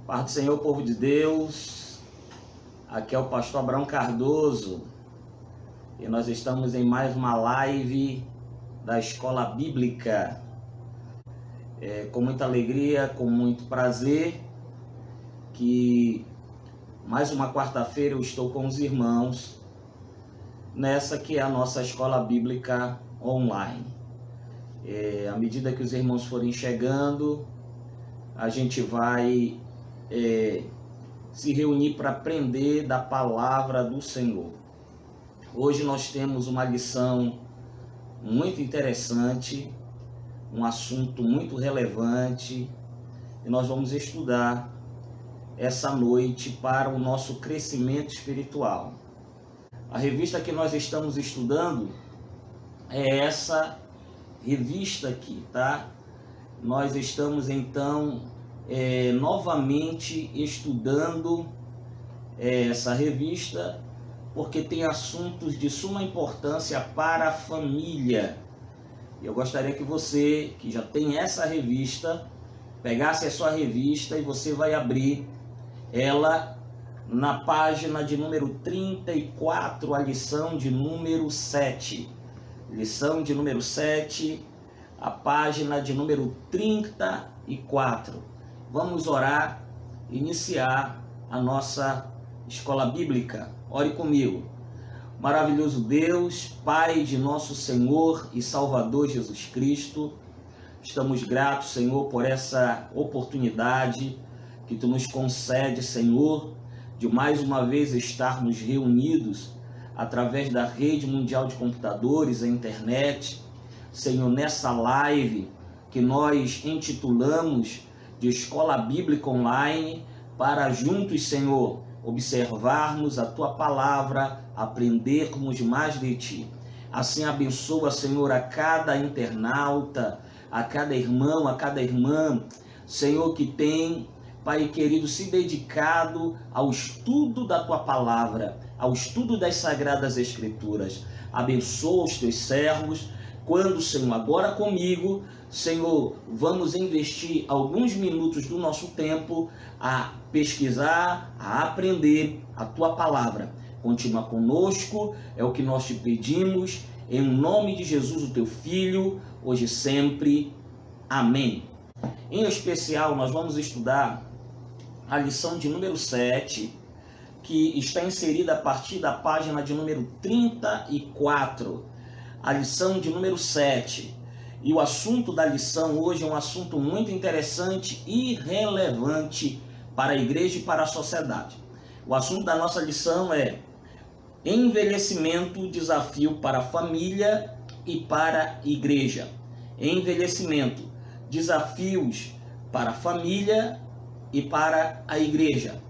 Paz do Senhor, povo de Deus. Aqui é o pastor Abraão Cardoso e nós estamos em mais uma live da Escola Bíblica. Com muita alegria, com muito prazer, que mais uma quarta-feira eu estou com os irmãos nessa que é a nossa Escola Bíblica online. À medida que os irmãos forem chegando, a gente vai se reunir para aprender da palavra do Senhor. Hoje nós temos uma lição muito interessante, um assunto muito relevante, e nós vamos estudar essa noite para o nosso crescimento espiritual. A revista que nós estamos estudando é essa revista aqui, tá? Nós estamos então novamente estudando essa revista, porque tem assuntos de suma importância para a família. Eu gostaria que você, que já tem essa revista, pegasse a sua revista e você vai abrir ela na página de número 34, a lição de número 7. Lição de número 7, a página de número 34. Vamos orar, iniciar a nossa escola bíblica. Ore comigo. Maravilhoso Deus, Pai de nosso Senhor e Salvador Jesus Cristo, estamos gratos, Senhor, por essa oportunidade que Tu nos concede, Senhor, de mais uma vez estarmos reunidos através da rede mundial de computadores, a internet, Senhor, nessa live que nós intitulamos de Escola Bíblica Online, para juntos, Senhor, observarmos a Tua palavra, aprendermos mais de Ti. Assim abençoa, Senhor, a cada internauta, a cada irmão, a cada irmã, Senhor, que tem, Pai querido, se dedicado ao estudo da Tua palavra, ao estudo das Sagradas Escrituras. Abençoa os Teus servos. Quando, Senhor, agora comigo, Senhor, vamos investir alguns minutos do nosso tempo a pesquisar, a aprender a Tua palavra. Continua conosco, é o que nós te pedimos, em nome de Jesus, o Teu Filho, hoje e sempre. Amém. Em especial, nós vamos estudar a lição de número 7, que está inserida a partir da página de número 34. A lição de número 7. E o assunto da lição hoje é um assunto muito interessante e relevante para a igreja e para a sociedade. O assunto da nossa lição é envelhecimento, desafio para a família e para a igreja. Envelhecimento, desafios para a família e para a igreja.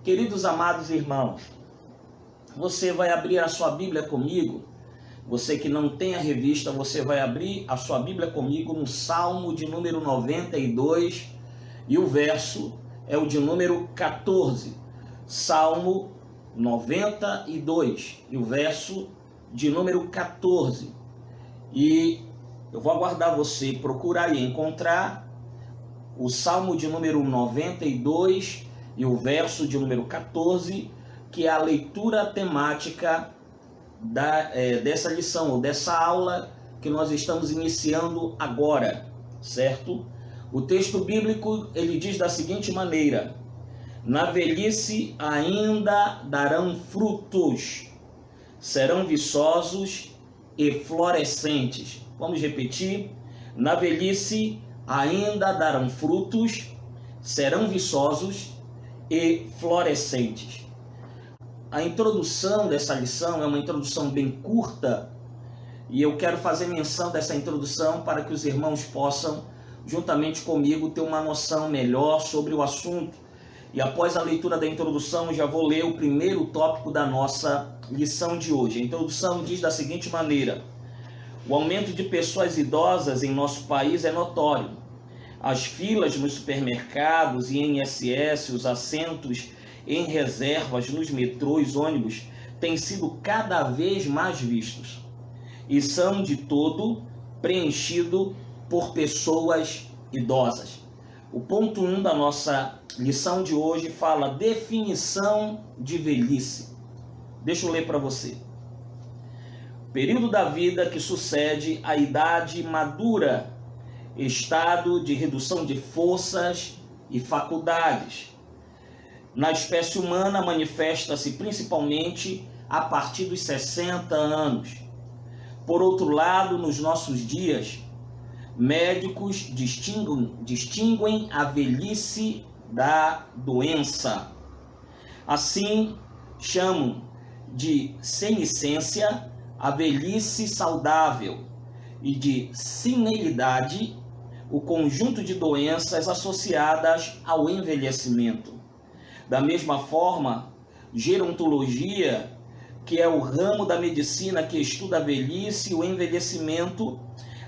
Queridos amados irmãos, você vai abrir a sua Bíblia comigo. Você que não tem a revista, você vai abrir a sua Bíblia comigo no Salmo de número 92 e o verso é o de número 14. Salmo 92 e o verso de número 14. E eu vou aguardar você procurar e encontrar o Salmo de número 92 e o verso de número 14, que é a leitura temática dessa lição, ou dessa aula que nós estamos iniciando agora, certo? O texto bíblico, ele diz da seguinte maneira: na velhice ainda darão frutos, serão viçosos e florescentes. Vamos repetir: na velhice ainda darão frutos, serão viçosos e florescentes. A introdução dessa lição é uma introdução bem curta e eu quero fazer menção dessa introdução para que os irmãos possam, juntamente comigo, ter uma noção melhor sobre o assunto. E após a leitura da introdução, eu já vou ler o primeiro tópico da nossa lição de hoje. A introdução diz da seguinte maneira: o aumento de pessoas idosas em nosso país é notório. As filas nos supermercados e em INSS, os assentos em reservas nos metrôs, ônibus, têm sido cada vez mais vistos e são de todo preenchidos por pessoas idosas. O ponto 1 da nossa lição de hoje fala definição de velhice. Deixa eu ler para você. Período da vida que sucede à idade madura, estado de redução de forças e faculdades. Na espécie humana, manifesta-se principalmente a partir dos 60 anos. Por outro lado, nos nossos dias, médicos distinguem a velhice da doença. Assim, chamam de senescência a velhice saudável e de senilidade o conjunto de doenças associadas ao envelhecimento. Da mesma forma, gerontologia, que é o ramo da medicina que estuda a velhice e o envelhecimento,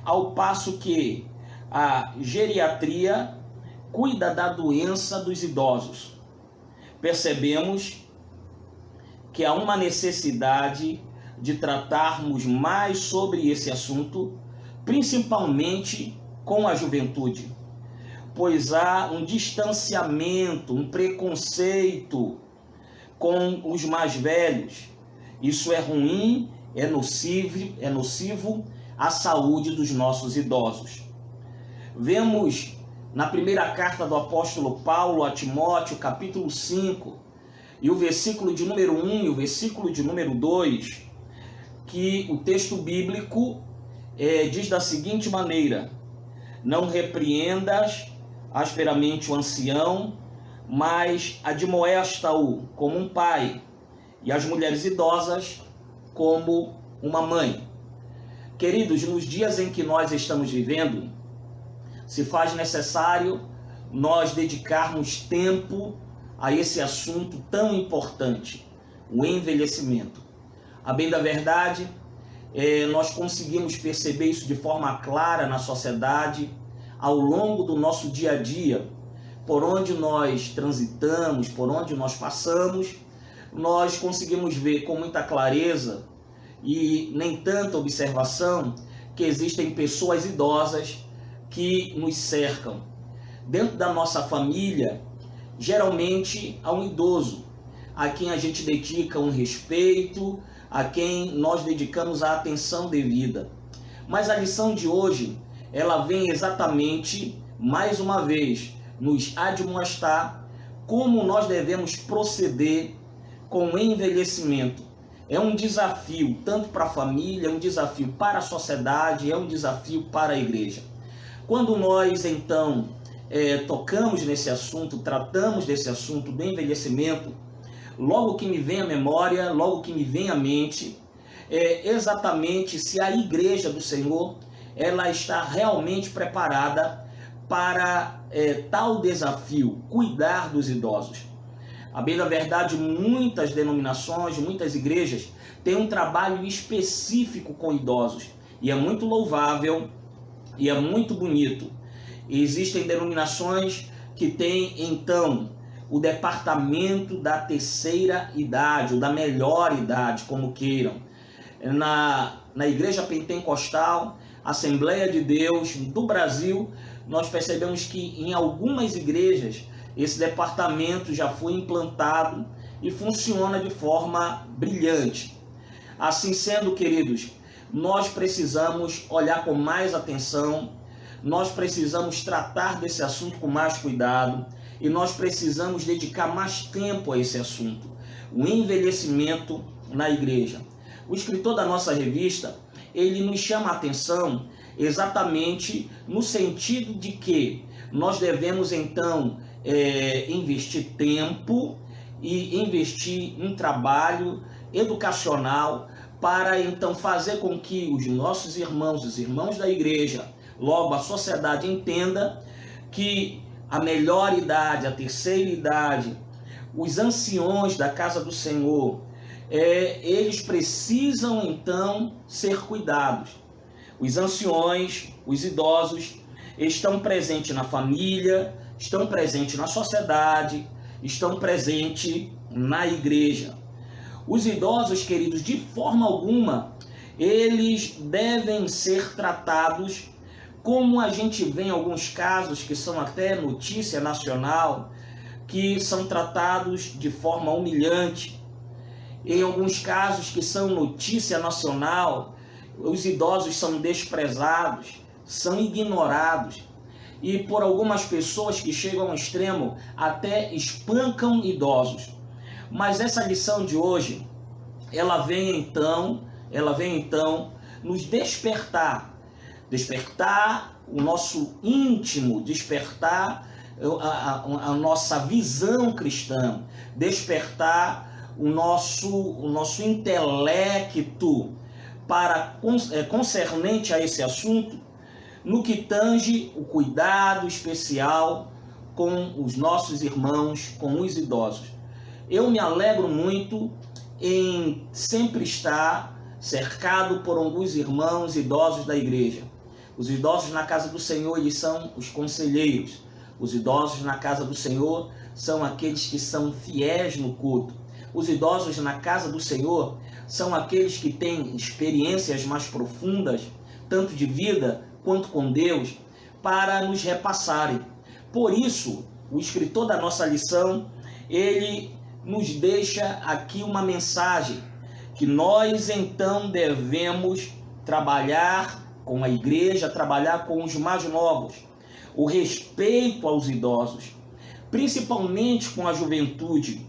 ao passo que a geriatria cuida da doença dos idosos. Percebemos que há uma necessidade de tratarmos mais sobre esse assunto, principalmente com a juventude, pois há um distanciamento, um preconceito com os mais velhos. Isso é ruim, é nocivo à saúde dos nossos idosos. Vemos na primeira carta do apóstolo Paulo a Timóteo, capítulo 5, e o versículo de número 1 e o versículo de número 2, que o texto bíblico diz da seguinte maneira: não repreendas asperamente o ancião, mas admoesta-o como um pai, e as mulheres idosas como uma mãe. Queridos, nos dias em que nós estamos vivendo, se faz necessário nós dedicarmos tempo a esse assunto tão importante, o envelhecimento. A bem da verdade, nós conseguimos perceber isso de forma clara na sociedade, ao longo do nosso dia a dia, por onde nós transitamos, por onde nós passamos, nós conseguimos ver com muita clareza e nem tanta observação que existem pessoas idosas que nos cercam. Dentro da nossa família, geralmente há um idoso, a quem a gente dedica um respeito, a quem nós dedicamos a atenção devida. Mas a lição de hoje, ela vem exatamente, mais uma vez, nos admoestar como nós devemos proceder com o envelhecimento. É um desafio tanto para a família, é um desafio para a sociedade, é um desafio para a igreja. Quando nós, então, tocamos nesse assunto, tratamos desse assunto do envelhecimento, logo que me vem à memória, logo que me vem à mente, exatamente se a igreja do Senhor, ela está realmente preparada para tal desafio, cuidar dos idosos. A bem da verdade, muitas denominações, muitas igrejas têm um trabalho específico com idosos, e é muito louvável e é muito bonito. E existem denominações que têm, então, o departamento da terceira idade, ou da melhor idade, como queiram. Na Igreja Pentecostal, Assembleia de Deus do Brasil, nós percebemos que em algumas igrejas esse departamento já foi implantado e funciona de forma brilhante. Assim sendo, queridos, nós precisamos olhar com mais atenção, nós precisamos tratar desse assunto com mais cuidado e nós precisamos dedicar mais tempo a esse assunto, o envelhecimento na igreja. O escritor da nossa revista, ele nos chama a atenção exatamente no sentido de que nós devemos, então, investir tempo e investir em trabalho educacional para, então, fazer com que os nossos irmãos, os irmãos da igreja, logo a sociedade entenda que a melhor idade, a terceira idade, os anciões da casa do Senhor, eles precisam, então, ser cuidados. Os anciões, os idosos, estão presentes na família, estão presentes na sociedade, estão presentes na igreja. Os idosos, queridos, de forma alguma, eles devem ser tratados como a gente vê em alguns casos que são até notícia nacional, que são tratados de forma humilhante. Em alguns casos que são notícia nacional, os idosos são desprezados, são ignorados. E por algumas pessoas que chegam ao extremo, até espancam idosos. Mas essa lição de hoje, ela vem então nos despertar o nosso íntimo, despertar a nossa visão cristã, despertar o nosso intelecto para concernente a esse assunto, no que tange o cuidado especial com os nossos irmãos, com os idosos. Eu me alegro muito em sempre estar cercado por alguns irmãos idosos da igreja. Os idosos na casa do Senhor, eles são os conselheiros. Os idosos na casa do Senhor são aqueles que são fiéis no culto. Os idosos na casa do Senhor são aqueles que têm experiências mais profundas, tanto de vida quanto com Deus, para nos repassarem. Por isso, o escritor da nossa lição, ele nos deixa aqui uma mensagem, que nós então devemos trabalhar com a igreja, trabalhar com os mais novos, o respeito aos idosos, principalmente com a juventude,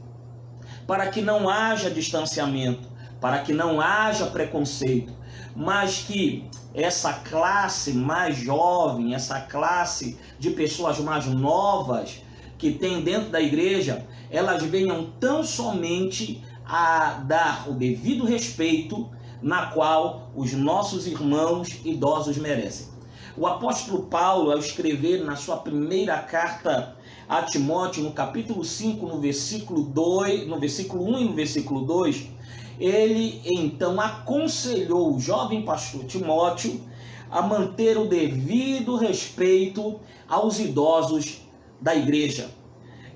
para que não haja distanciamento, para que não haja preconceito, mas que essa classe mais jovem, essa classe de pessoas mais novas que tem dentro da igreja, elas venham tão somente a dar o devido respeito na qual os nossos irmãos idosos merecem. O apóstolo Paulo, ao escrever na sua primeira carta a Timóteo, no capítulo 5, no versículo 1 e no versículo 2, ele então aconselhou o jovem pastor Timóteo a manter o devido respeito aos idosos da igreja.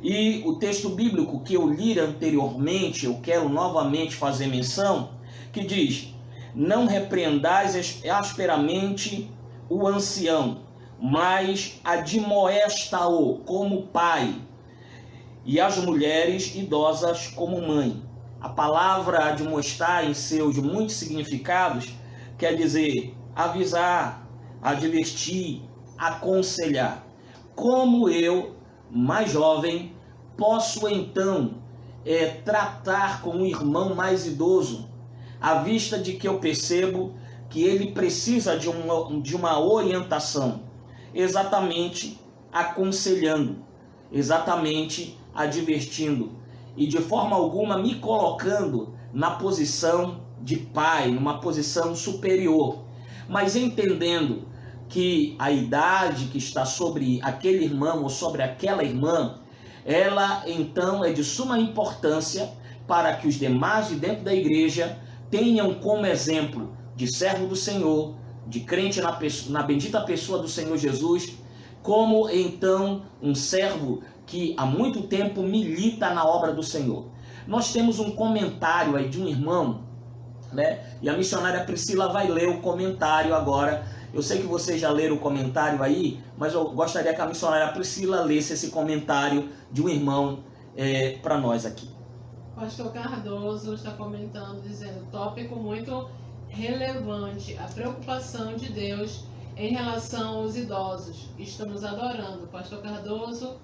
E o texto bíblico que eu li anteriormente, eu quero novamente fazer menção, que diz: não repreendais asperamente o ancião, mas admoesta-o como pai, e as mulheres idosas como mãe. A palavra admoestar, em seus muitos significados, quer dizer avisar, advertir, aconselhar. Como eu, mais jovem, posso então tratar com um irmão mais idoso, à vista de que eu percebo que ele precisa de uma orientação, exatamente aconselhando, exatamente advertindo, e de forma alguma me colocando na posição de pai, numa posição superior, mas entendendo que a idade que está sobre aquele irmão ou sobre aquela irmã, ela então é de suma importância para que os demais de dentro da igreja tenham como exemplo de servo do Senhor, de crente na bendita pessoa do Senhor Jesus, como então um servo que há muito tempo milita na obra do Senhor. Nós temos um comentário aí de um irmão, né? E a missionária Priscila vai ler o comentário agora. Eu sei que vocês já leram o comentário aí, mas eu gostaria que a missionária Priscila lesse esse comentário de um irmão para nós aqui. Pastor Cardoso está comentando, dizendo: tópico muito relevante, a preocupação de Deus em relação aos idosos. Estamos adorando. Pastor Cardoso,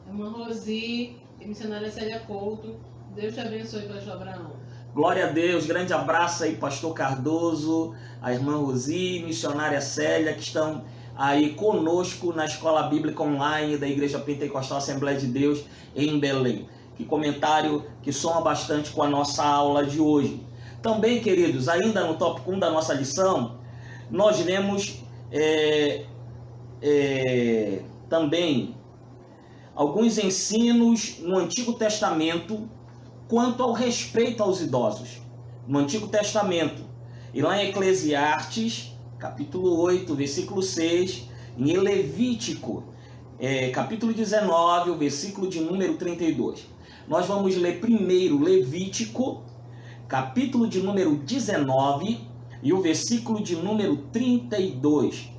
irmã Rosi e missionária Célia Couto. Deus te abençoe, pastor Abraão. Glória a Deus, grande abraço aí, pastor Cardoso, a irmã Rosi, missionária Célia, que estão aí conosco na Escola Bíblica Online da Igreja Pentecostal Assembleia de Deus em Belém. Que comentário que soma bastante com a nossa aula de hoje. Também, queridos, ainda no tópico 1 da nossa lição, nós vemos também alguns ensinos no Antigo Testamento quanto ao respeito aos idosos. No Antigo Testamento, e lá em Eclesiastes, capítulo 8, versículo 6, em Levítico, capítulo 19, o versículo de número 32. Nós vamos ler primeiro Levítico, capítulo de número 19 e o versículo de número 32.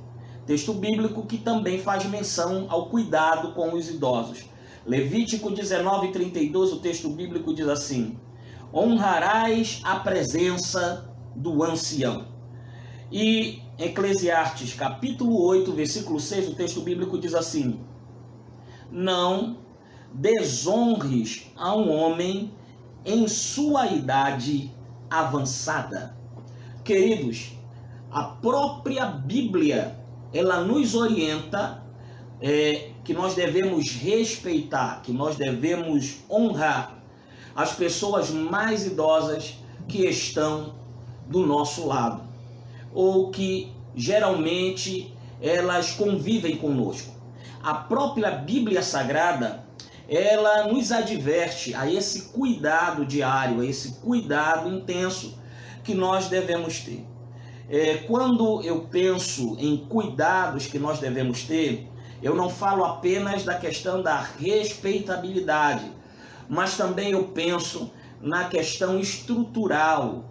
texto bíblico que também faz menção ao cuidado com os idosos. Levítico 19:32, o texto bíblico diz assim: honrarás a presença do ancião. E Eclesiastes capítulo 8, versículo 6, o texto bíblico diz assim: não desonres a um homem em sua idade avançada. Queridos, a própria Bíblia, ela nos orienta que nós devemos respeitar, que nós devemos honrar as pessoas mais idosas que estão do nosso lado, ou que geralmente elas convivem conosco. A própria Bíblia Sagrada, ela nos adverte a esse cuidado diário, a esse cuidado intenso que nós devemos ter. Quando eu penso em cuidados que nós devemos ter, eu não falo apenas da questão da respeitabilidade, mas também eu penso na questão estrutural,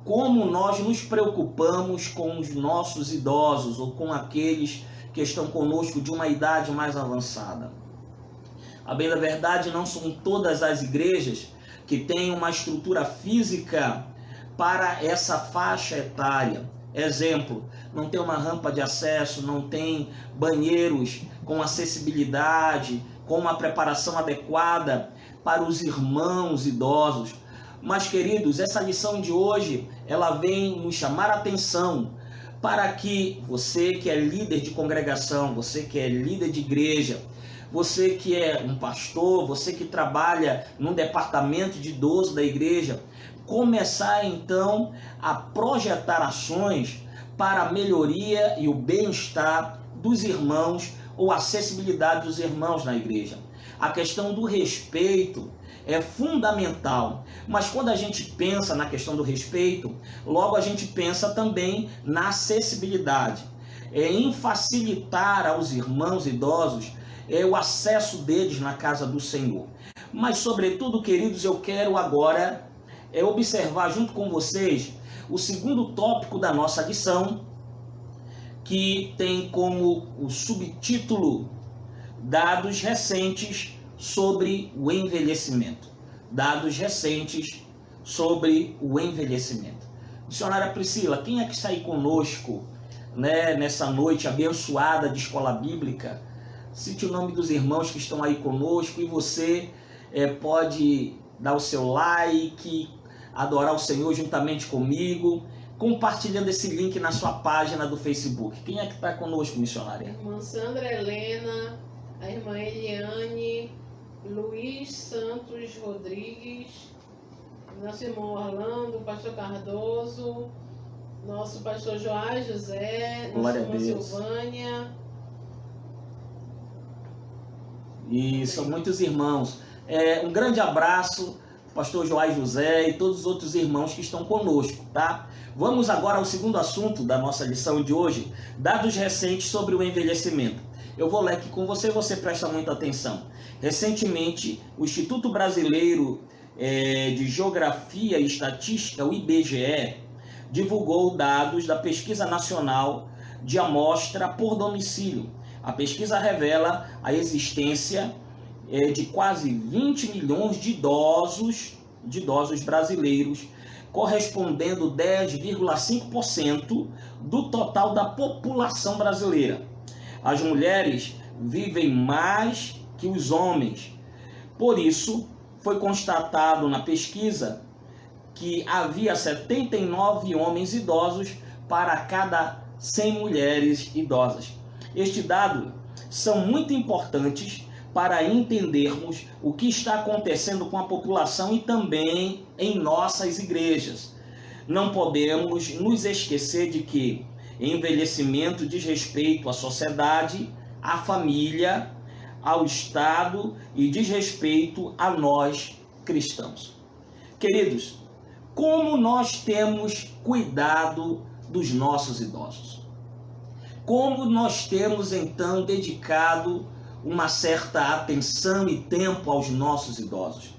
como nós nos preocupamos com os nossos idosos ou com aqueles que estão conosco de uma idade mais avançada. A bem da verdade, não são todas as igrejas que têm uma estrutura física para essa faixa etária. Exemplo, não tem uma rampa de acesso, não tem banheiros com acessibilidade, com uma preparação adequada para os irmãos idosos. Mas, queridos, essa lição de hoje, ela vem nos chamar a atenção para que você que é líder de congregação, você que é líder de igreja, você que é um pastor, você que trabalha num departamento de idoso da igreja, começar então a projetar ações para a melhoria e o bem-estar dos irmãos ou a acessibilidade dos irmãos na igreja. A questão do respeito é fundamental, mas quando a gente pensa na questão do respeito, logo a gente pensa também na acessibilidade, em facilitar aos irmãos idosos o acesso deles na casa do Senhor. Mas sobretudo, queridos, eu quero agora observar junto com vocês o segundo tópico da nossa lição, que tem como o subtítulo dados recentes sobre o envelhecimento. Dados recentes sobre o envelhecimento. Missionária Priscila, quem é que está aí conosco, nessa noite abençoada de escola bíblica? Cite o nome dos irmãos que estão aí conosco e você pode dar o seu like, adorar o Senhor juntamente comigo, compartilhando esse link na sua página do Facebook. Quem é que está conosco, missionária? A irmã Sandra Helena, a irmã Eliane, Luiz Santos Rodrigues, nosso irmão Orlando, pastor Cardoso, nosso pastor Joás José, nossa irmã Silvânia. E são muitos irmãos. Um grande abraço, pastor Joás José e todos os outros irmãos que estão conosco, tá? Vamos agora ao segundo assunto da nossa lição de hoje, dados recentes sobre o envelhecimento. Eu vou ler aqui com você, você presta muita atenção. Recentemente, o Instituto Brasileiro de Geografia e Estatística, o IBGE, divulgou dados da Pesquisa Nacional de Amostra por Domicílio. A pesquisa revela a existência de quase 20 milhões de idosos brasileiros, correspondendo 10,5% do total da população brasileira. As mulheres vivem mais que os homens. Por isso, foi constatado na pesquisa que havia 79 homens idosos para cada 100 mulheres idosas. Estes dados são muito importantes para entendermos o que está acontecendo com a população e também em nossas igrejas. Não podemos nos esquecer de que envelhecimento diz respeito à sociedade, à família, ao Estado e diz respeito a nós cristãos. Queridos, como nós temos cuidado dos nossos idosos? Como nós temos então dedicado uma certa atenção e tempo aos nossos idosos?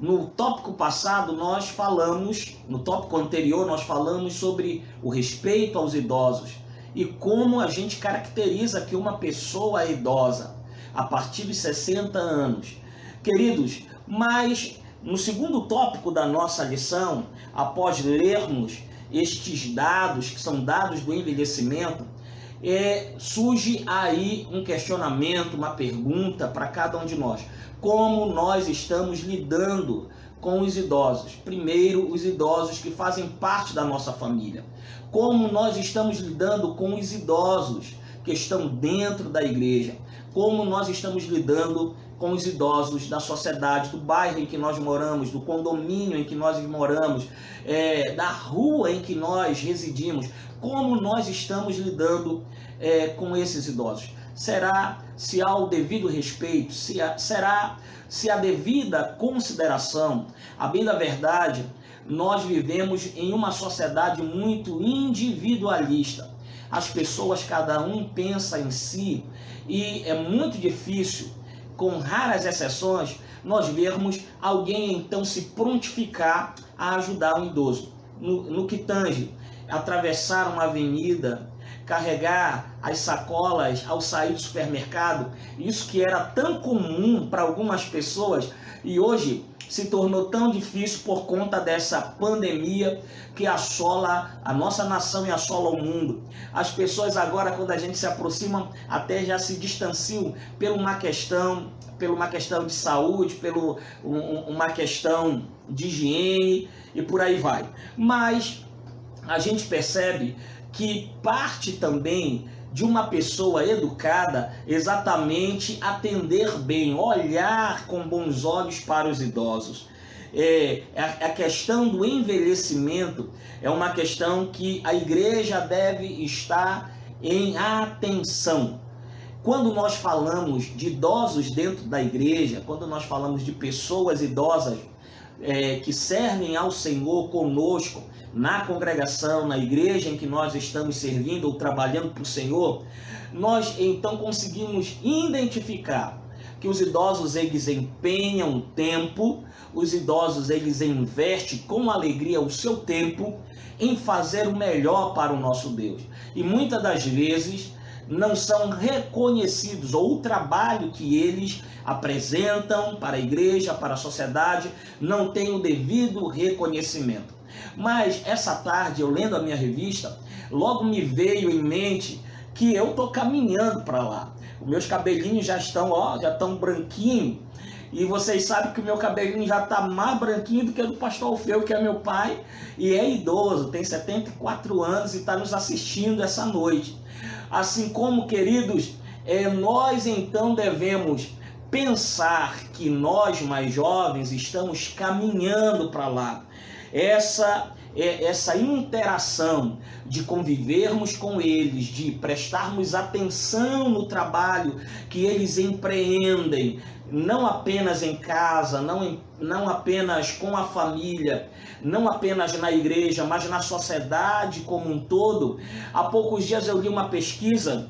No tópico passado no tópico anterior nós falamos sobre o respeito aos idosos e como a gente caracteriza que uma pessoa é idosa a partir de 60 anos. Queridos, mas no segundo tópico da nossa lição, após lermos estes dados, que são dados do envelhecimento, surge aí um questionamento, uma pergunta para cada um de nós. Como nós estamos lidando com os idosos? Primeiro, os idosos que fazem parte da nossa família. Como nós estamos lidando com os idosos que estão dentro da igreja? Como nós estamos lidando com os idosos da sociedade, do bairro em que nós moramos, do condomínio em que nós moramos, da rua em que nós residimos? Como nós estamos lidando com esses idosos? Será se há o devido respeito? Será se há devida consideração? A bem da verdade, nós vivemos em uma sociedade muito individualista. As pessoas, cada um pensa em si, e é muito difícil, com raras exceções, nós vermos alguém então se prontificar a ajudar um idoso. No que tange atravessar uma avenida, carregar as sacolas ao sair do supermercado, isso que era tão comum para algumas pessoas e hoje se tornou tão difícil por conta dessa pandemia que assola a nossa nação e assola o mundo. As pessoas agora, quando a gente se aproxima, até já se distanciam por uma questão de saúde, uma questão de higiene e por aí vai. Mas a gente percebe que parte também de uma pessoa educada exatamente atender bem, olhar com bons olhos para os idosos. A questão do envelhecimento é uma questão que a igreja deve estar em atenção. Quando nós falamos de idosos dentro da igreja, quando nós falamos de pessoas idosas que servem ao Senhor conosco, na congregação, na igreja em que nós estamos servindo ou trabalhando para o Senhor, nós então conseguimos identificar que os idosos eles empenham tempo, os idosos eles investem com alegria o seu tempo em fazer o melhor para o nosso Deus. E muitas das vezes não são reconhecidos, ou o trabalho que eles apresentam para a igreja, para a sociedade, não tem o devido reconhecimento. Mas essa tarde, eu lendo a minha revista, logo me veio em mente que eu estou caminhando para lá. Os meus cabelinhos já estão branquinhos. E vocês sabem que o meu cabelinho já está mais branquinho do que o do pastor Alfeu, que é meu pai, e é idoso, tem 74 anos e está nos assistindo essa noite. Assim como, queridos, nós então devemos pensar que nós mais jovens estamos caminhando para lá. Essa interação de convivermos com eles, de prestarmos atenção no trabalho que eles empreendem, não apenas em casa, não apenas com a família, não apenas na igreja, mas na sociedade como um todo. Há poucos dias eu li uma pesquisa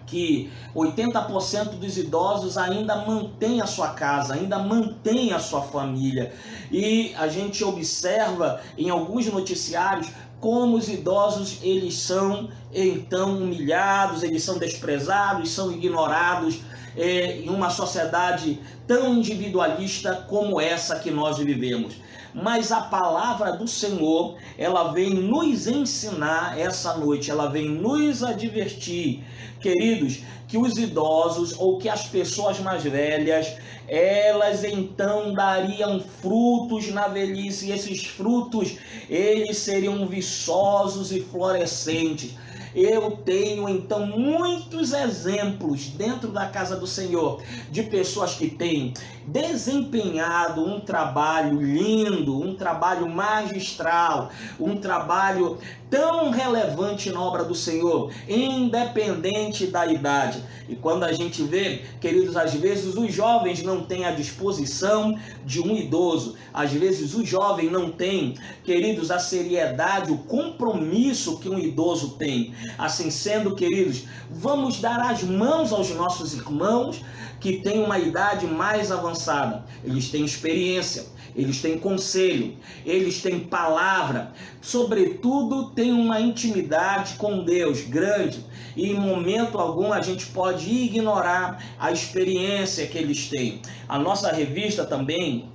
que 80% dos idosos ainda mantém a sua casa, ainda mantém a sua família. E a gente observa em alguns noticiários como os idosos eles são então humilhados, eles são desprezados, são ignorados em uma sociedade tão individualista como essa que nós vivemos. Mas a palavra do Senhor, ela vem nos ensinar essa noite, ela vem nos advertir, queridos, que os idosos ou que as pessoas mais velhas, elas então dariam frutos na velhice, e esses frutos, eles seriam viçosos e florescentes. Eu tenho então muitos exemplos dentro da casa do Senhor de pessoas que têm desempenhado um trabalho lindo, um trabalho magistral, um trabalho tão relevante na obra do Senhor, independente da idade. E quando a gente vê, queridos, às vezes os jovens não têm a disposição de um idoso, às vezes o jovem não tem, queridos, a seriedade, o compromisso que um idoso tem. Assim sendo, queridos, vamos dar as mãos aos nossos irmãos que têm uma idade mais avançada. Eles têm experiência, eles têm conselho, eles têm palavra, sobretudo têm uma intimidade com Deus grande, e em momento algum a gente pode ignorar a experiência que eles têm. A nossa revista também,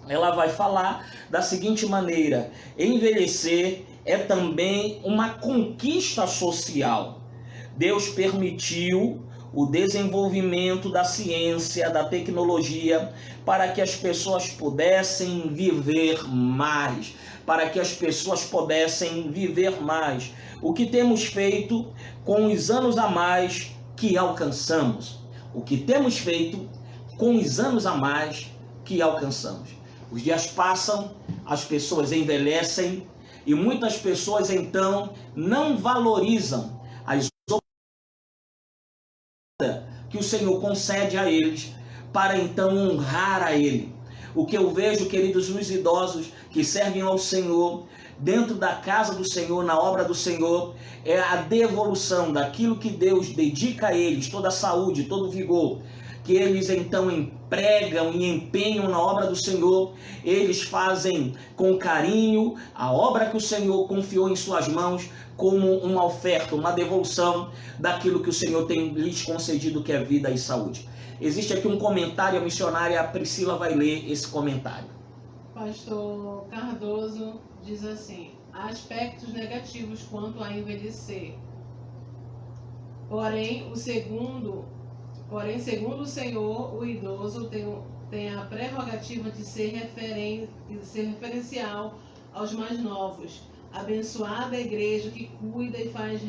ela vai falar da seguinte maneira: envelhecer é também uma conquista social. Deus permitiu o desenvolvimento da ciência, da tecnologia, para que as pessoas pudessem viver mais, para que as pessoas pudessem viver mais. O que temos feito com os anos a mais que alcançamos? O que temos feito com os anos a mais que alcançamos? Os dias passam, as pessoas envelhecem e muitas pessoas então não valorizam as que o Senhor concede a eles para então honrar a Ele. O que eu vejo, queridos, nos idosos que servem ao Senhor, dentro da casa do Senhor, na obra do Senhor, é a devolução daquilo que Deus dedica a eles, toda a saúde, todo o vigor, que eles então empregam e empenham na obra do Senhor. Eles fazem com carinho a obra que o Senhor confiou em suas mãos, como uma oferta, uma devolução daquilo que o Senhor tem lhes concedido, que é vida e saúde. Existe aqui um comentário, a missionária Priscila vai ler esse comentário. Pastor Cardoso diz assim: há aspectos negativos quanto a envelhecer. Porém, segundo o Senhor, o idoso tem a prerrogativa de ser referencial aos mais novos. Abençoada a igreja que cuida e faz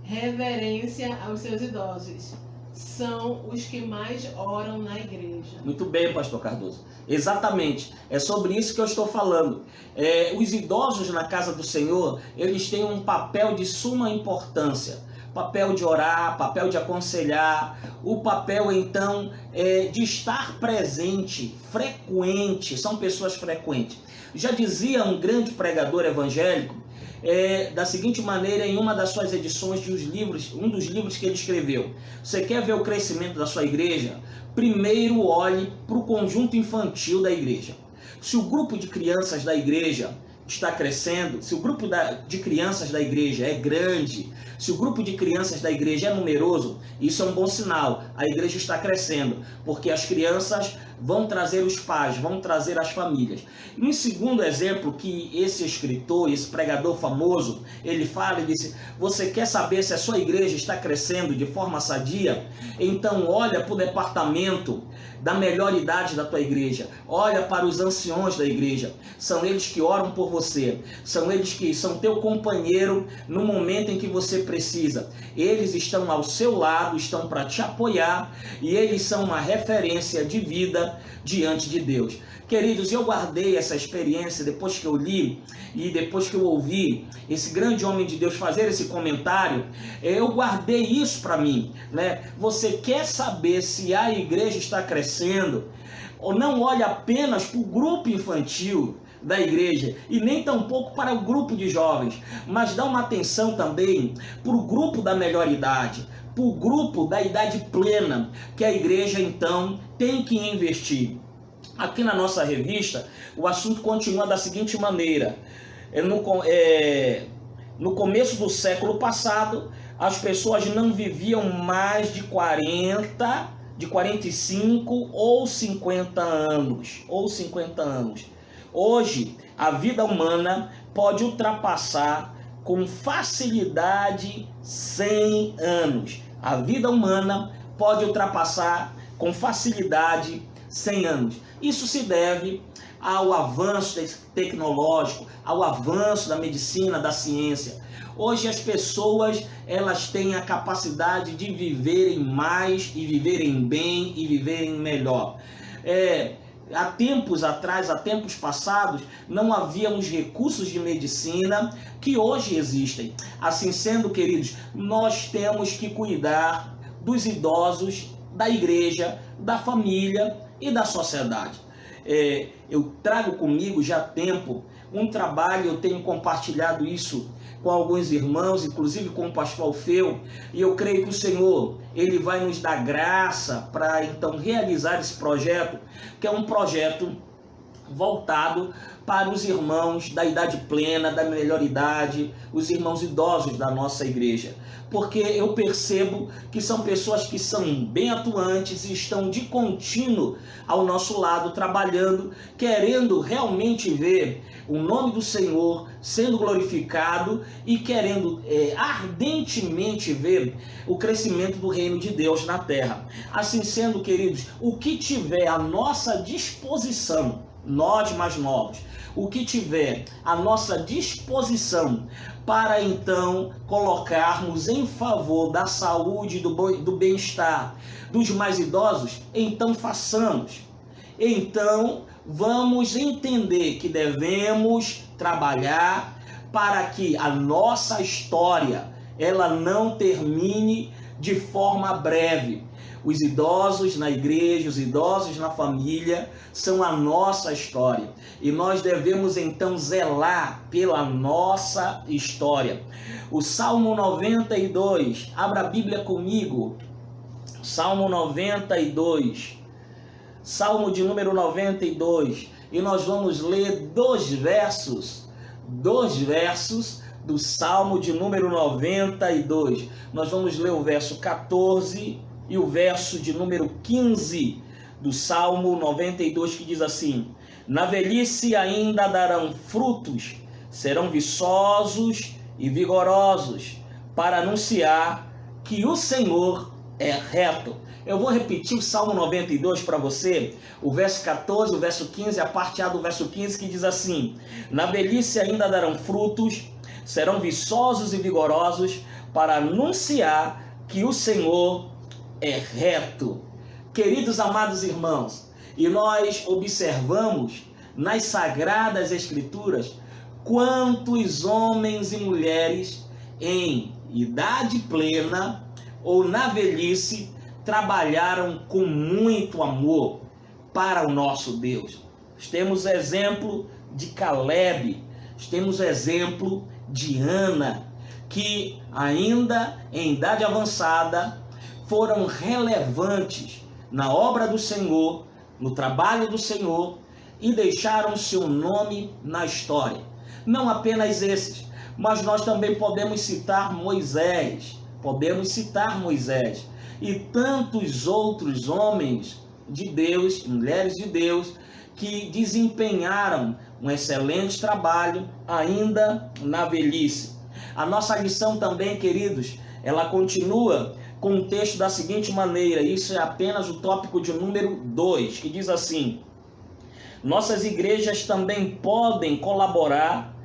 reverência aos seus idosos. São os que mais oram na igreja. Muito bem, pastor Cardoso. Exatamente. É sobre isso que eu estou falando. Os idosos na casa do Senhor, eles têm um papel de suma importância. Papel de orar, papel de aconselhar, o papel então de estar presente, frequente. São pessoas frequentes. Já dizia um grande pregador evangélico, da seguinte maneira, em uma das suas edições de um dos livros que ele escreveu: você quer ver o crescimento da sua igreja? Primeiro olhe para o conjunto infantil da igreja. Se o grupo de crianças da igreja está crescendo, se o grupo de crianças da igreja é grande, se o grupo de crianças da igreja é numeroso, isso é um bom sinal. A igreja está crescendo, porque as crianças vão trazer os pais, vão trazer as famílias. E um segundo exemplo que esse escritor, esse pregador famoso, ele fala, ele disse: você quer saber se a sua igreja está crescendo de forma sadia? Então olha para o departamento da melhor idade da tua igreja, olha para os anciões da igreja, são eles que oram por você, são eles que são teu companheiro no momento em que você precisa. Eles estão ao seu lado, estão para te apoiar, e eles são uma referência de vida diante de Deus. Queridos, eu guardei essa experiência depois que eu li e depois que eu ouvi esse grande homem de Deus fazer esse comentário. Eu guardei isso para mim, né? Você quer saber se a igreja está crescendo? Ou não olhe apenas para o grupo infantil da igreja e nem tampouco para o grupo de jovens, mas dá uma atenção também para o grupo da melhor idade, para o grupo da idade plena, que a igreja então tem que investir. Aqui na nossa revista, o assunto continua da seguinte maneira: no começo do século passado, as pessoas não viviam mais de 40, de 45 ou 50 anos. Hoje, a vida humana pode ultrapassar com facilidade 100 anos. A vida humana pode ultrapassar com facilidade 100 anos. Isso se deve ao avanço tecnológico, ao avanço da medicina, da ciência. Hoje as pessoas, elas têm a capacidade de viverem mais e viverem bem e viverem melhor. Há tempos atrás, há tempos passados, não havia os recursos de medicina que hoje existem. Assim sendo, queridos, nós temos que cuidar dos idosos, da igreja, da família e da sociedade. eu trago comigo já há tempo um trabalho, eu tenho compartilhado isso com alguns irmãos, inclusive com o pastor Alfeu, e eu creio que o Senhor, Ele vai nos dar graça para então realizar esse projeto, que é um projeto voltado para os irmãos da idade plena, da melhor idade, os irmãos idosos da nossa igreja. Porque eu percebo que são pessoas que são bem atuantes e estão de contínuo ao nosso lado, trabalhando, querendo realmente ver o nome do Senhor sendo glorificado e querendo ardentemente ver o crescimento do reino de Deus na terra. Assim sendo, queridos, o que tiver à nossa disposição, nós mais novos, o que tiver à nossa disposição para então colocarmos em favor da saúde, do bem-estar dos mais idosos, então façamos. Então vamos entender que devemos trabalhar para que a nossa história ela não termine de forma breve. Os idosos na igreja, os idosos na família são a nossa história. E nós devemos então zelar pela nossa história. O Salmo 92, abra a Bíblia comigo. Salmo 92. Salmo de número 92. E nós vamos ler dois versos do Salmo de número 92. Nós vamos ler o verso 14 e o verso de número 15 do Salmo 92, que diz assim: na velhice ainda darão frutos, serão viçosos e vigorosos, para anunciar que o Senhor é reto. Eu vou repetir o Salmo 92 para você, o verso 14, o verso 15, a parte A do verso 15, que diz assim: na velhice ainda darão frutos, serão viçosos e vigorosos, para anunciar que o Senhor é reto. Queridos amados irmãos, e nós observamos nas Sagradas Escrituras quantos homens e mulheres em idade plena ou na velhice trabalharam com muito amor para o nosso Deus. Temos o exemplo de Caleb, temos o exemplo de Ana, que ainda em idade avançada foram relevantes na obra do Senhor, no trabalho do Senhor, e deixaram seu nome na história. Não apenas esses, mas nós também podemos citar Moisés, e tantos outros homens de Deus, mulheres de Deus, que desempenharam um excelente trabalho ainda na velhice. A nossa lição também, queridos, ela continua com o texto da seguinte maneira, isso é apenas o tópico de número 2, que diz assim: nossas igrejas também podem colaborar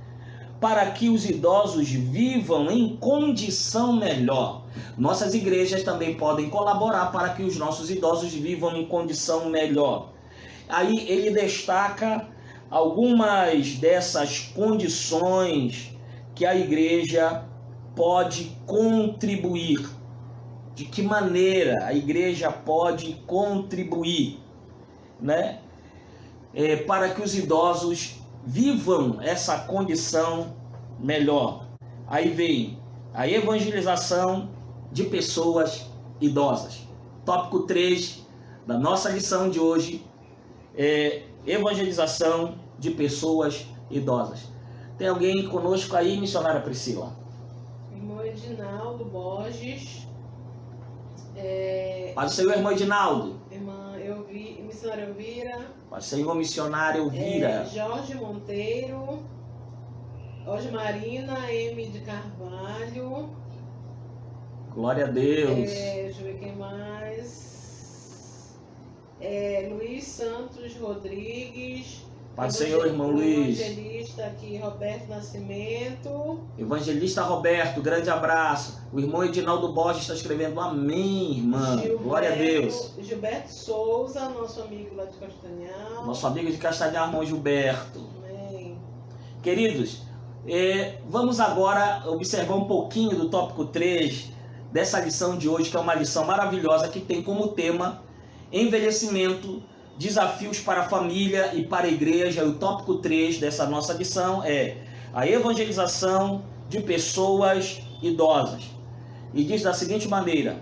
para que os idosos vivam em condição melhor. Nossas igrejas também podem colaborar para que os nossos idosos vivam em condição melhor. Aí ele destaca algumas dessas condições que a igreja pode contribuir. De que maneira a igreja pode contribuir, né? Para que os idosos vivam essa condição melhor. Aí vem a evangelização de pessoas idosas. Tópico 3 da nossa lição de hoje é evangelização de pessoas idosas. Tem alguém conosco aí, missionária Priscila? Irmão Edinaldo Borges. Paz do Senhor, irmão Edinaldo. Irmã missionária Elvira. Paz do Senhor, missionária Elvira. Jorge Monteiro. Osmarina M. de Carvalho. Glória a Deus. Deixa eu ver quem mais. Luiz Santos Rodrigues. Paz do Senhor, irmão Luiz. Evangelista aqui, Roberto Nascimento. Evangelista Roberto, grande abraço. O irmão Edinaldo Borges está escrevendo amém, irmã. Glória a Deus. Gilberto Souza, nosso amigo lá de Castanhal. Nosso amigo de Castanhal, irmão Gilberto. Amém. Queridos, vamos agora observar um pouquinho do tópico 3 dessa lição de hoje, que é uma lição maravilhosa que tem como tema envelhecimento desafios para a família e para a igreja. O tópico 3 dessa nossa lição é a evangelização de pessoas idosas. E diz da seguinte maneira: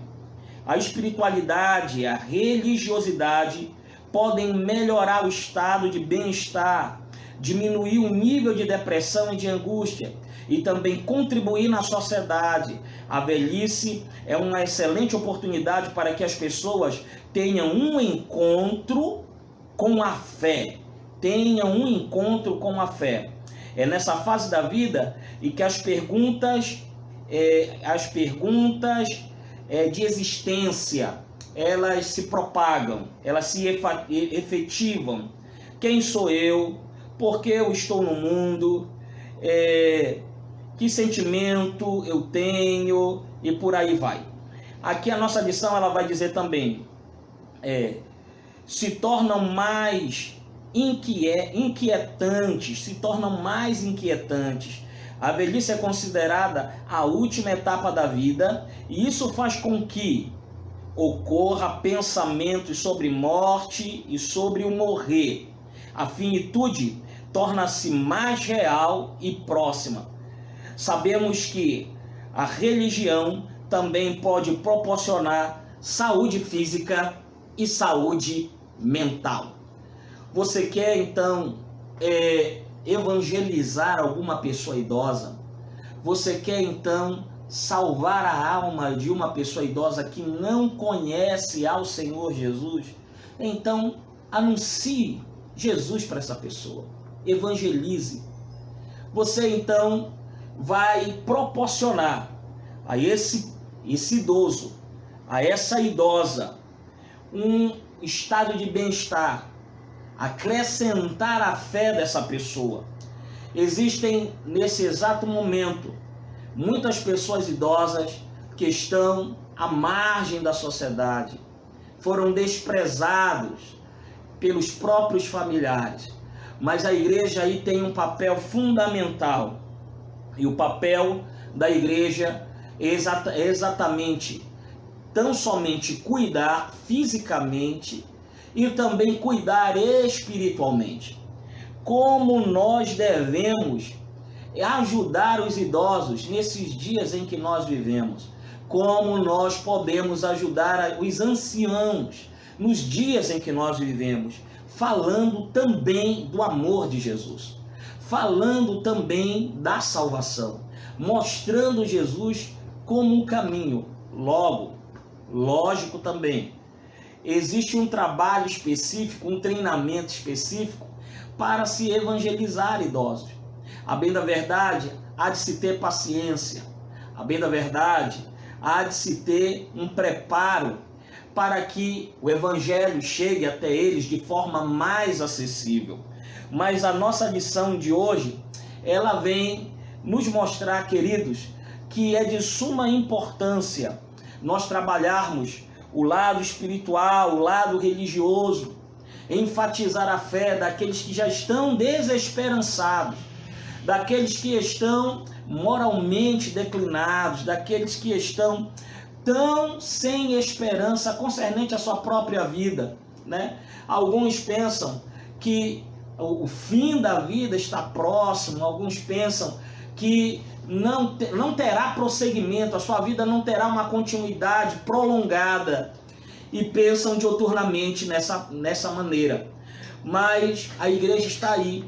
a espiritualidade e a religiosidade podem melhorar o estado de bem-estar, diminuir o nível de depressão e de angústia e também contribuir na sociedade. A velhice é uma excelente oportunidade para que as pessoas tenham um encontro com a fé. Tenham um encontro com a fé. É nessa fase da vida em que as perguntas de existência, elas se propagam, elas se efetivam. Quem sou eu? Por que eu estou no mundo? Que sentimento eu tenho? E por aí vai. Aqui a nossa lição ela vai dizer também, se tornam mais inquietantes, A velhice é considerada a última etapa da vida, e isso faz com que ocorra pensamentos sobre morte e sobre o morrer. A finitude torna-se mais real e próxima. Sabemos que a religião também pode proporcionar saúde física e saúde mental. Você quer então evangelizar alguma pessoa idosa? Você quer então salvar a alma de uma pessoa idosa que não conhece ao Senhor Jesus? Então anuncie Jesus para essa pessoa, evangelize. Você então vai proporcionar a esse idoso, a essa idosa, um estado de bem-estar, acrescentar a fé dessa pessoa. Existem nesse exato momento muitas pessoas idosas que estão à margem da sociedade, foram desprezados pelos próprios familiares, mas a igreja aí tem um papel fundamental, e o papel da igreja é exatamente tão somente cuidar fisicamente e também cuidar espiritualmente. Como nós devemos ajudar os idosos nesses dias em que nós vivemos? Como nós podemos ajudar os anciãos nos dias em que nós vivemos? Falando também do amor de Jesus, falando também da salvação, mostrando Jesus como um caminho. Lógico também, existe um trabalho específico, um treinamento específico para se evangelizar idosos. A bem da verdade, há de se ter paciência. A bem da verdade, há de se ter um preparo para que o evangelho chegue até eles de forma mais acessível. Mas a nossa lição de hoje, ela vem nos mostrar, queridos, que é de suma importância nós trabalharmos o lado espiritual, o lado religioso, enfatizar a fé daqueles que já estão desesperançados, daqueles que estão moralmente declinados, daqueles que estão tão sem esperança concernente à sua própria vida, né? Alguns pensam que o fim da vida está próximo, alguns pensam que não terá prosseguimento, a sua vida não terá uma continuidade prolongada, e pensam diuturnamente nessa maneira. Mas a igreja está aí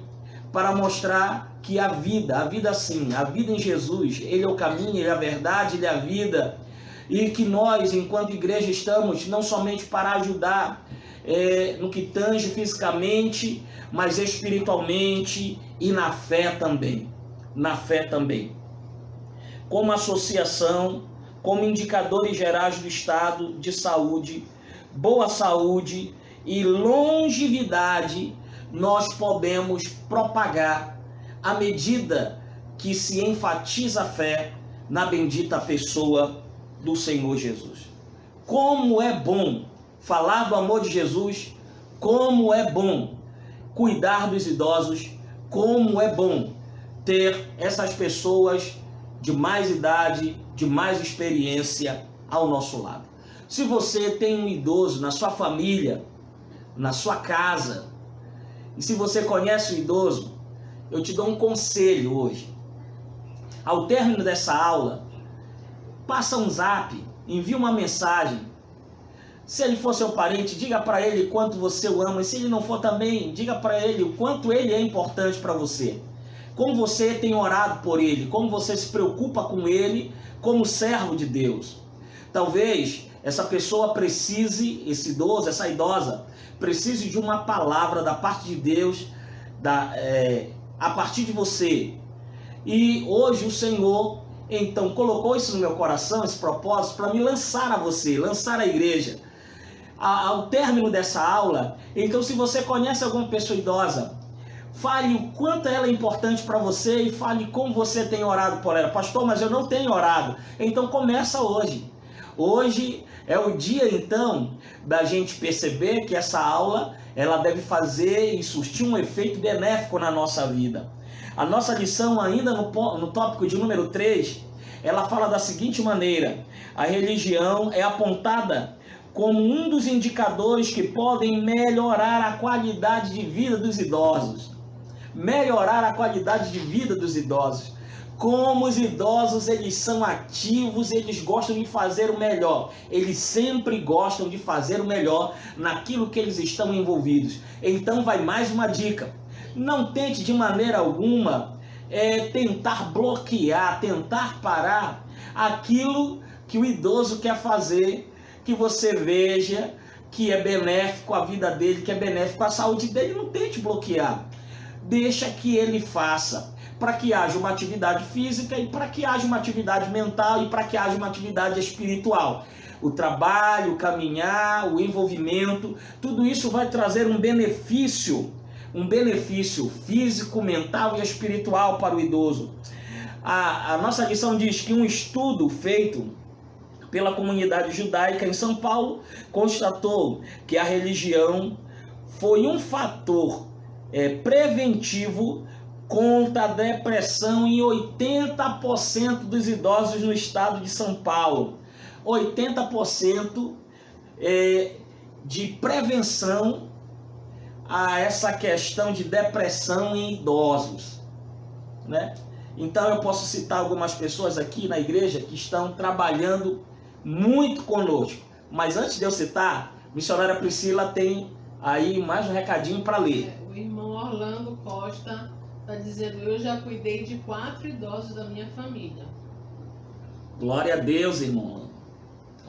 para mostrar que a vida sim, a vida em Jesus, Ele é o caminho, Ele é a verdade, Ele é a vida, e que nós, enquanto igreja, estamos não somente para ajudar no que tange fisicamente, mas espiritualmente e na fé também. Como associação, como indicadores gerais do estado de saúde, boa saúde e longevidade, nós podemos propagar à medida que se enfatiza a fé na bendita pessoa do Senhor Jesus. Como é bom falar do amor de Jesus, como é bom cuidar dos idosos, como é bom ter essas pessoas de mais idade, de mais experiência ao nosso lado. Se você tem um idoso na sua família, na sua casa. E se você conhece o idoso, eu te dou um conselho hoje. Ao término dessa aula, passa um zap, envia uma mensagem. Se ele for seu parente, diga para ele quanto você o ama. E se ele não for também, diga para ele o quanto ele é importante para você. Como você tem orado por ele, como você se preocupa com ele como servo de Deus. Talvez essa pessoa precise, esse idoso, essa idosa, precise de uma palavra da parte de Deus, a partir de você. E hoje o Senhor, então, colocou isso no meu coração, esse propósito, para me lançar a você, lançar a igreja. Ao término dessa aula, então, se você conhece alguma pessoa idosa, fale o quanto ela é importante para você e fale como você tem orado por ela. Pastor, mas eu não tenho orado. Então começa hoje. Hoje é o dia, então, da gente perceber que essa aula, ela deve fazer e surtir um efeito benéfico na nossa vida. A nossa lição, ainda no tópico de número 3, ela fala da seguinte maneira: a religião é apontada como um dos indicadores que podem melhorar a qualidade de vida dos idosos. Melhorar a qualidade de vida dos idosos. Como os idosos, eles são ativos, eles gostam de fazer o melhor. Eles sempre gostam de fazer o melhor naquilo que eles estão envolvidos. Então vai mais uma dica. Não tente de maneira alguma tentar bloquear, tentar parar aquilo que o idoso quer fazer, que você veja que é benéfico à vida dele, que é benéfico à saúde dele. Não tente bloquear. Deixa que ele faça, para que haja uma atividade física e para que haja uma atividade mental e para que haja uma atividade espiritual. O trabalho, o caminhar, o envolvimento, tudo isso vai trazer um benefício físico, mental e espiritual para o idoso. A nossa lição diz que um estudo feito pela comunidade judaica em São Paulo constatou que a religião foi um fator preventivo contra a depressão em 80% dos idosos no estado de São Paulo. 80% de prevenção a essa questão de depressão em idosos, né? Então eu posso citar algumas pessoas aqui na igreja que estão trabalhando muito conosco. Mas antes de eu citar, a missionária Priscila tem aí mais um recadinho para ler. O irmão Orlando Costa está dizendo: eu já cuidei de 4 idosos da minha família. Glória a Deus, irmão.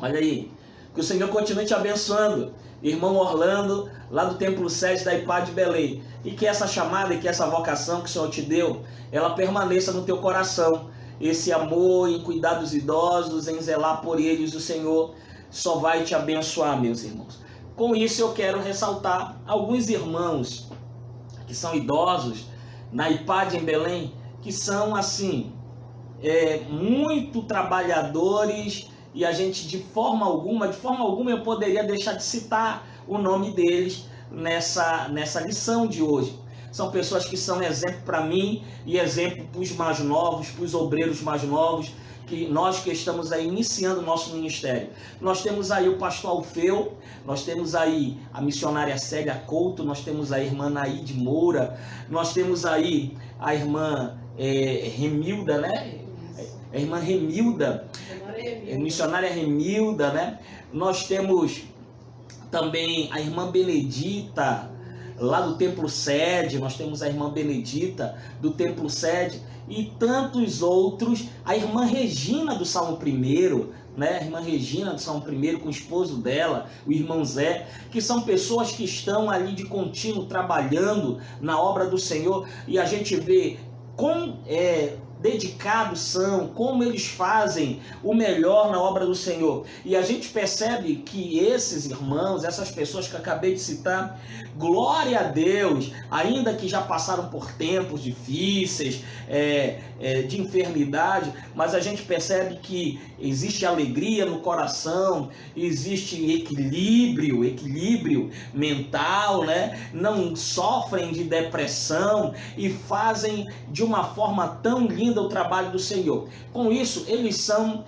Olha aí. Que o Senhor continue te abençoando. Irmão Orlando, lá do Templo Sede da IPAD de Belém. E que essa chamada e que essa vocação que o Senhor te deu, ela permaneça no teu coração. Esse amor em cuidar dos idosos, em zelar por eles, o Senhor só vai te abençoar, meus irmãos. Com isso eu quero ressaltar alguns irmãos que são idosos na IPAD em Belém, que são assim, muito trabalhadores, e a gente de forma alguma eu poderia deixar de citar o nome deles nessa lição de hoje. São pessoas que são exemplo para mim e exemplo para os mais novos, para os obreiros mais novos, que nós que estamos aí iniciando o nosso ministério. Nós temos aí o pastor Alfeu, nós temos aí a missionária Célia Couto, nós temos a irmã Naide Moura, nós temos aí a irmã Remilda, né? A irmã Remilda, missionária Remilda, né? Nós temos também a irmã Benedita, lá do Templo Sede, nós temos a irmã Benedita do Templo Sede e tantos outros, a irmã Regina do Salmo 1, né? A irmã Regina do Salmo 1 com o esposo dela, o irmão Zé, que são pessoas que estão ali de contínuo trabalhando na obra do Senhor, e a gente vê com dedicados são, como eles fazem o melhor na obra do Senhor. E a gente percebe que esses irmãos, essas pessoas que eu acabei de citar, glória a Deus, ainda que já passaram por tempos difíceis, de enfermidade, mas a gente percebe que existe alegria no coração, existe equilíbrio mental, né? Não sofrem de depressão e fazem de uma forma tão linda o trabalho do Senhor. Com isso, eles são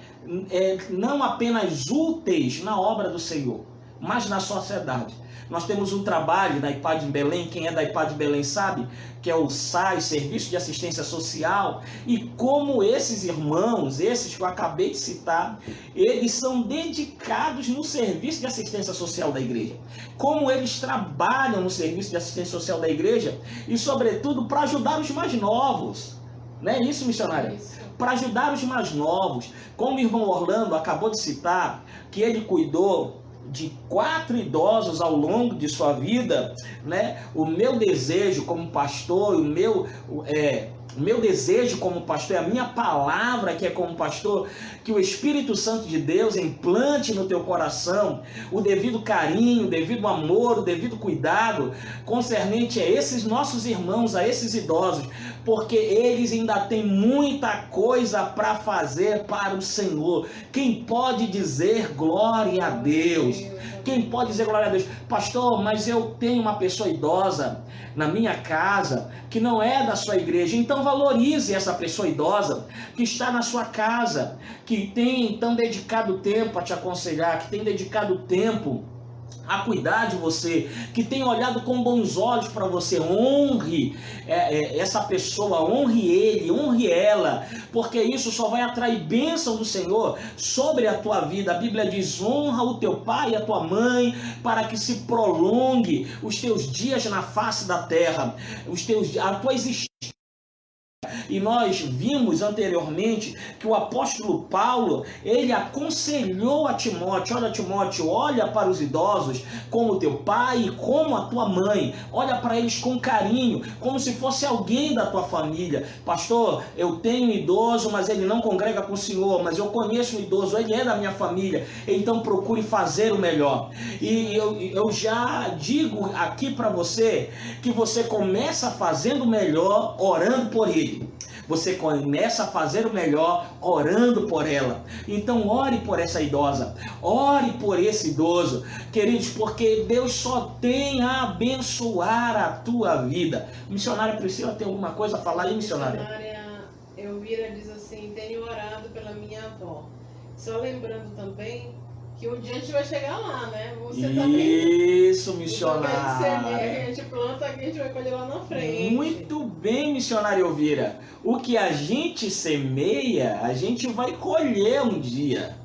não apenas úteis na obra do Senhor, mas na sociedade. Nós temos um trabalho na IPAD em Belém, quem é da IPAD em Belém sabe, que é o SAI, Serviço de Assistência Social, e como esses irmãos, esses que eu acabei de citar, eles são dedicados no serviço de assistência social da igreja. Como eles trabalham no serviço de assistência social da igreja e, sobretudo, para ajudar os mais novos. Não é isso, missionário? Para ajudar os mais novos. Como o irmão Orlando acabou de citar, que ele cuidou de 4 idosos ao longo de sua vida, né? O meu desejo como pastor, o meu desejo como pastor, a minha palavra que é como pastor, que o Espírito Santo de Deus implante no teu coração o devido carinho, o devido amor, o devido cuidado concernente a esses nossos irmãos, a esses idosos, porque eles ainda têm muita coisa para fazer para o Senhor. Quem pode dizer glória a Deus? Quem pode dizer glória a Deus? Pastor, mas eu tenho uma pessoa idosa na minha casa que não é da sua igreja. Então valorize essa pessoa idosa que está na sua casa, que tem então dedicado tempo a te aconselhar, que tem dedicado tempo a cuidar de você, que tem olhado com bons olhos para você. Honre essa pessoa, honre ele, honre ela, porque isso só vai atrair bênção do Senhor sobre a tua vida. A Bíblia diz: honra o teu pai e a tua mãe, para que se prolongue os teus dias na face da terra, a tua existência. E nós vimos anteriormente que o apóstolo Paulo, ele aconselhou a Timóteo: olha, Timóteo, olha para os idosos como teu pai e como a tua mãe, olha para eles com carinho, como se fosse alguém da tua família. Pastor, eu tenho um idoso, mas ele não congrega com o Senhor, mas eu conheço um idoso, ele é da minha família, então procure fazer o melhor. E eu já digo aqui para você, que você começa fazendo o melhor orando por ele. Você começa a fazer o melhor orando por ela. Então ore por essa idosa, ore por esse idoso, queridos, porque Deus só tem a abençoar a tua vida. Missionária Priscila, tem alguma coisa a falar aí, missionária? Missionária Elvira diz assim: tenho orado pela minha avó. Só lembrando também que um dia a gente vai chegar lá, né? Você Isso, também. missionária. A gente planta, aqui a gente vai colher lá na frente. Muito bem, missionária Elvira. O que a gente semeia, a gente vai colher um dia.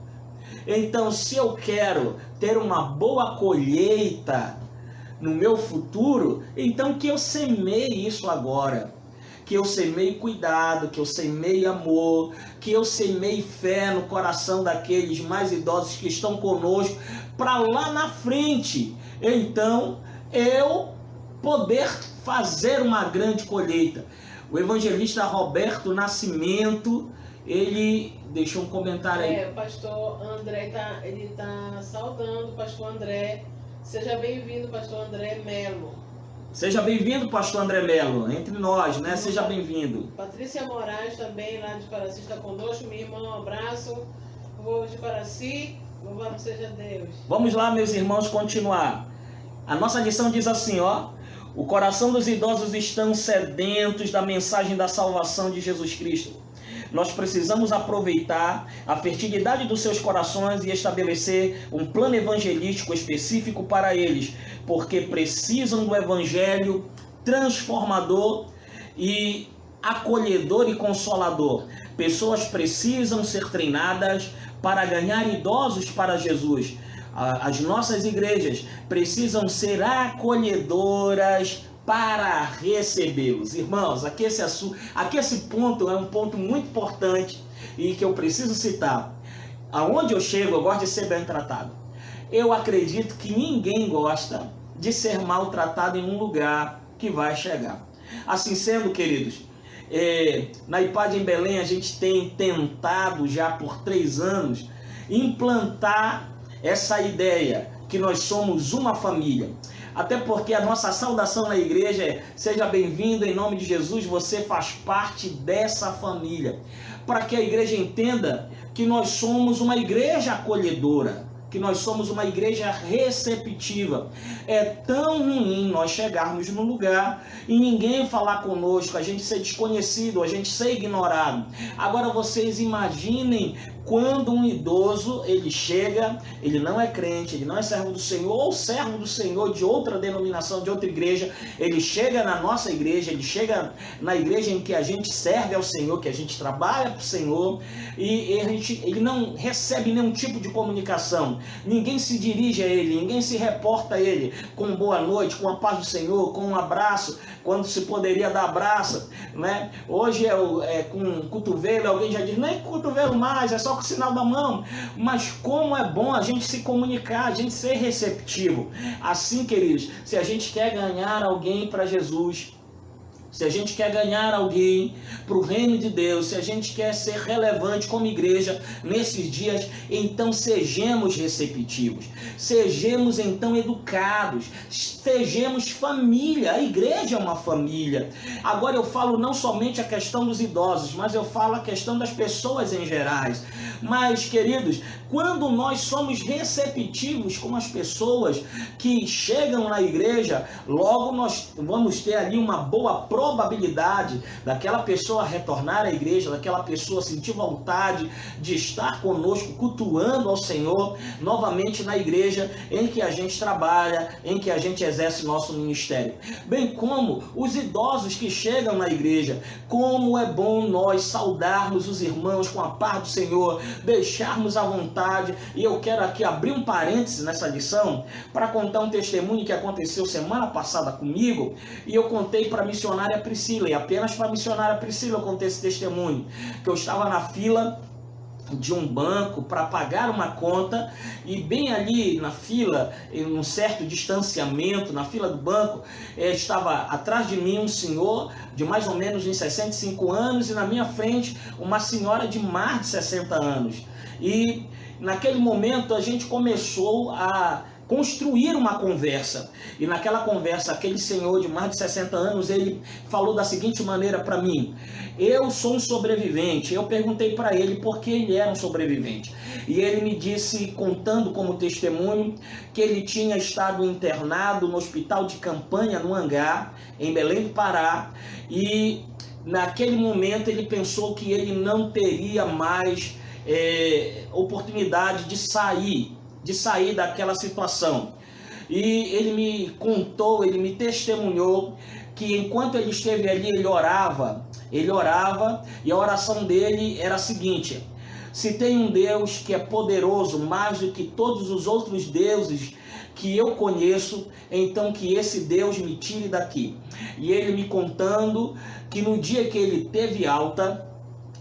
Então, se eu quero ter uma boa colheita no meu futuro, então que eu semeie isso agora. Que eu semeie cuidado, que eu semeie amor, que eu semeie fé no coração daqueles mais idosos que estão conosco, para lá na frente, então, eu poder fazer uma grande colheita. O evangelista Roberto Nascimento, ele deixou um comentário aí. O pastor André ele tá saudando o pastor André. Seja bem-vindo, pastor André Melo. Seja bem-vindo, pastor André Melo, entre nós, né? Seja bem-vindo. Patrícia Moraes também, lá de Paraci, está conosco. Meu irmão, um abraço. Vou de Paraci, louvado seja Deus. Vamos lá, meus irmãos, continuar. A nossa lição diz assim, ó: o coração dos idosos estão sedentos da mensagem da salvação de Jesus Cristo. Nós precisamos aproveitar a fertilidade dos seus corações e estabelecer um plano evangelístico específico para eles, porque precisam do evangelho transformador e acolhedor e consolador. Pessoas precisam ser treinadas para ganhar idosos para Jesus. As nossas igrejas precisam ser acolhedoras para recebê-los. Irmãos, aqui esse ponto é um ponto muito importante e que eu preciso citar. Aonde eu chego, eu gosto de ser bem tratado. Eu acredito que ninguém gosta de ser maltratado em um lugar que vai chegar. Assim sendo, queridos, na IPAD em Belém a gente tem tentado já por 3 anos implantar essa ideia que nós somos uma família. Até porque a nossa saudação na igreja é: seja bem-vindo em nome de Jesus, você faz parte dessa família. Para que a igreja entenda que nós somos uma igreja acolhedora. que nós somos uma igreja receptiva. É tão ruim nós chegarmos no lugar e ninguém falar conosco, a gente ser desconhecido, a gente ser ignorado. Agora vocês imaginem quando um idoso, ele chega, ele não é crente, ele não é servo do Senhor, ou servo do Senhor de outra denominação, de outra igreja, ele chega na nossa igreja, ele chega na igreja em que a gente serve ao Senhor, que a gente trabalha para o Senhor, e ele não recebe nenhum tipo de comunicação, ninguém se dirige a ele, ninguém se reporta a ele com boa noite, com a paz do Senhor, com um abraço, quando se poderia dar abraço, né? Hoje é com cotovelo, alguém já diz, nem cotovelo mais, é só com o sinal da mão. Mas como é bom a gente se comunicar, a gente ser receptivo. Assim, queridos, se a gente quer ganhar alguém para Jesus, se a gente quer ganhar alguém para o reino de Deus, se a gente quer ser relevante como igreja nesses dias, então sejamos receptivos, sejamos então educados, sejamos família. A igreja é uma família. Agora eu falo não somente a questão dos idosos, mas eu falo a questão das pessoas em gerais. Mas, queridos, quando nós somos receptivos com as pessoas que chegam na igreja, logo nós vamos ter ali uma boa probabilidade daquela pessoa retornar à igreja, daquela pessoa sentir vontade de estar conosco, cultuando ao Senhor novamente na igreja em que a gente trabalha, em que a gente exerce nosso ministério. Bem como os idosos que chegam na igreja, como é bom nós saudarmos os irmãos com a paz do Senhor, deixarmos à vontade. E eu quero aqui abrir um parênteses nessa lição para contar um testemunho que aconteceu semana passada comigo, e eu contei para a missionária Priscila, e apenas para a missionária Priscila eu contei esse testemunho, que eu estava na fila de um banco para pagar uma conta, e bem ali na fila, em um certo distanciamento, na fila do banco, estava atrás de mim um senhor de mais ou menos uns 65 anos, e na minha frente uma senhora de mais de 60 anos. E naquele momento a gente começou a construir uma conversa, e naquela conversa aquele senhor de mais de 60 anos, ele falou da seguinte maneira para mim: eu sou um sobrevivente. Eu perguntei para ele por que ele era um sobrevivente, e ele me disse, contando como testemunho, que ele tinha estado internado no hospital de campanha no Hangar, em Belém do Pará, e naquele momento ele pensou que ele não teria mais oportunidade de sair daquela situação. E ele me contou, ele me testemunhou que enquanto ele esteve ali, ele orava, e a oração dele era a seguinte: se tem um Deus que é poderoso mais do que todos os outros deuses que eu conheço, então que esse Deus me tire daqui. E ele me contando que no dia que ele teve alta,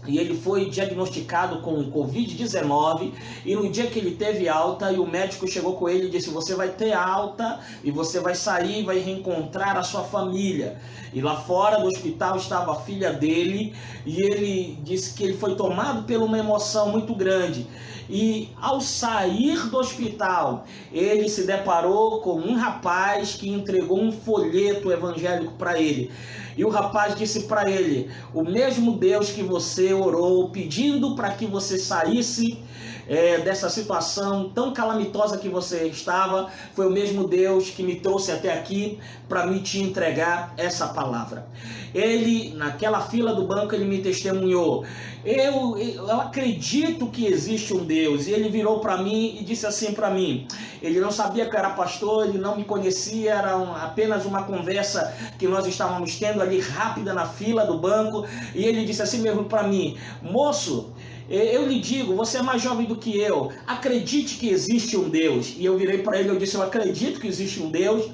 e ele foi diagnosticado com Covid-19, e no dia que ele teve alta, e o médico chegou com ele e disse: você vai ter alta, e você vai sair, vai reencontrar a sua família. E lá fora do hospital estava a filha dele, e ele disse que ele foi tomado por uma emoção muito grande. E ao sair do hospital, ele se deparou com um rapaz que entregou um folheto evangélico para ele. E o rapaz disse para ele: o mesmo Deus que você orou pedindo para que você saísse dessa situação tão calamitosa que você estava, foi o mesmo Deus que me trouxe até aqui para me te entregar essa palavra. Ele, naquela fila do banco, ele me testemunhou: eu acredito que existe um Deus. E ele virou para mim e disse assim para mim, ele não sabia que eu era pastor, ele não me conhecia, era apenas uma conversa que nós estávamos tendo ali rápida na fila do banco, e ele disse assim mesmo para mim: moço, eu lhe digo, você é mais jovem do que eu, acredite que existe um Deus. E eu virei para ele e disse: eu acredito que existe um Deus,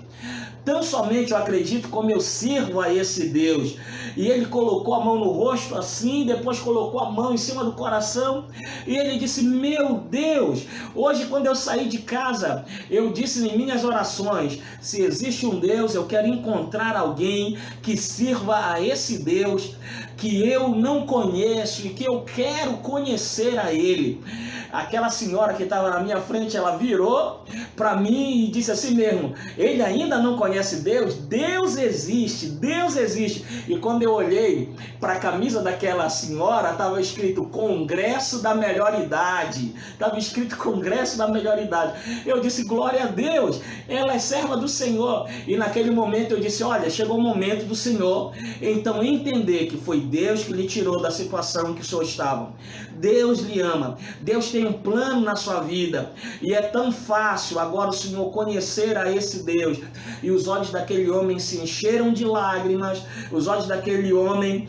tão somente eu acredito como eu sirvo a esse Deus. E ele colocou a mão no rosto assim, depois colocou a mão em cima do coração, e ele disse: meu Deus, hoje quando eu saí de casa, eu disse em minhas orações: se existe um Deus, eu quero encontrar alguém que sirva a esse Deus, que eu não conheço e que eu quero conhecer a Ele. Aquela senhora que estava na minha frente, ela virou para mim e disse assim mesmo: ele ainda não conhece Deus? Deus existe, Deus existe. E quando eu olhei para a camisa daquela senhora, estava escrito Congresso da Melhor Idade. Estava escrito Congresso da Melhor Idade. Eu disse: glória a Deus, ela é serva do Senhor. E naquele momento eu disse: olha, chegou o momento do Senhor então entender que foi Deus que lhe tirou da situação em que o Senhor estava. Deus lhe ama, Deus tem um plano na sua vida, e é tão fácil agora o Senhor conhecer a esse Deus. E os olhos daquele homem se encheram de lágrimas, os olhos daquele homem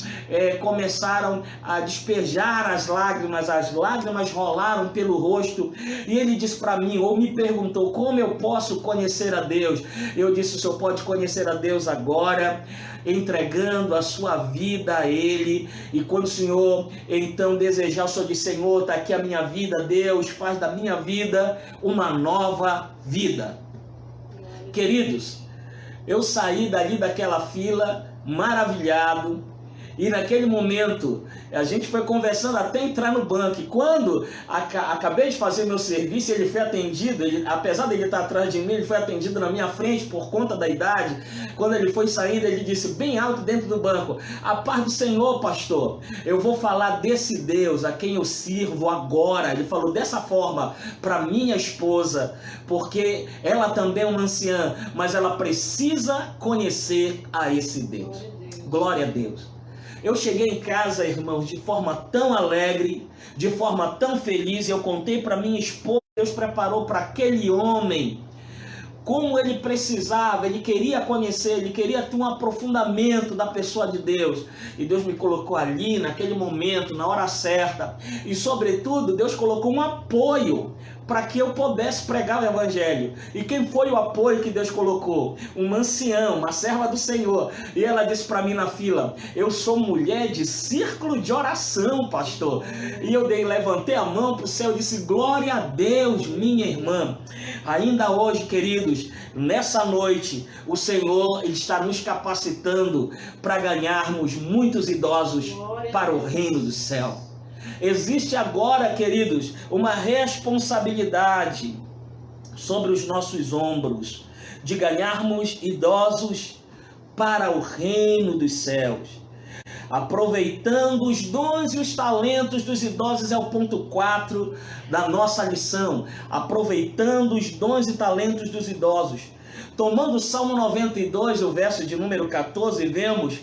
começaram a despejar as lágrimas rolaram pelo rosto, e ele disse para mim, ou me perguntou: como eu posso conhecer a Deus? Eu disse: o Senhor pode conhecer a Deus agora, entregando a sua vida a Ele. E quando o Senhor então desejar, o Senhor diz: Senhor, está aqui a minha vida, Deus, faz da minha vida uma nova vida. Queridos, eu saí dali daquela fila maravilhado, e naquele momento a gente foi conversando até entrar no banco. E quando acabei de fazer meu serviço, ele foi atendido, apesar de ele estar atrás de mim, ele foi atendido na minha frente por conta da idade. Quando ele foi saindo, ele disse bem alto dentro do banco: a paz do Senhor, pastor, eu vou falar desse Deus a quem eu sirvo agora. Ele falou dessa forma para minha esposa, porque ela também é uma anciã, mas ela precisa conhecer a esse Deus. Glória a Deus. Eu cheguei em casa, irmãos, de forma tão alegre, de forma tão feliz. Eu contei para minha esposa, Deus preparou para aquele homem como ele precisava, ele queria conhecer, ele queria ter um aprofundamento da pessoa de Deus. E Deus me colocou ali, naquele momento, na hora certa. E, sobretudo, Deus colocou um apoio para que eu pudesse pregar o Evangelho. E quem foi o apoio que Deus colocou? Uma anciã, uma serva do Senhor. E ela disse para mim na fila: eu sou mulher de círculo de oração, pastor. E eu levantei a mão para o céu e disse: glória a Deus, minha irmã. Ainda hoje, queridos, nessa noite, o Senhor está nos capacitando para ganharmos muitos idosos para o reino do céu. Existe agora, queridos, uma responsabilidade sobre os nossos ombros de ganharmos idosos para o reino dos céus. Aproveitando os dons e os talentos dos idosos é o ponto 4 da nossa lição. Aproveitando os dons e talentos dos idosos. Tomando o Salmo 92, o verso de número 14, vemos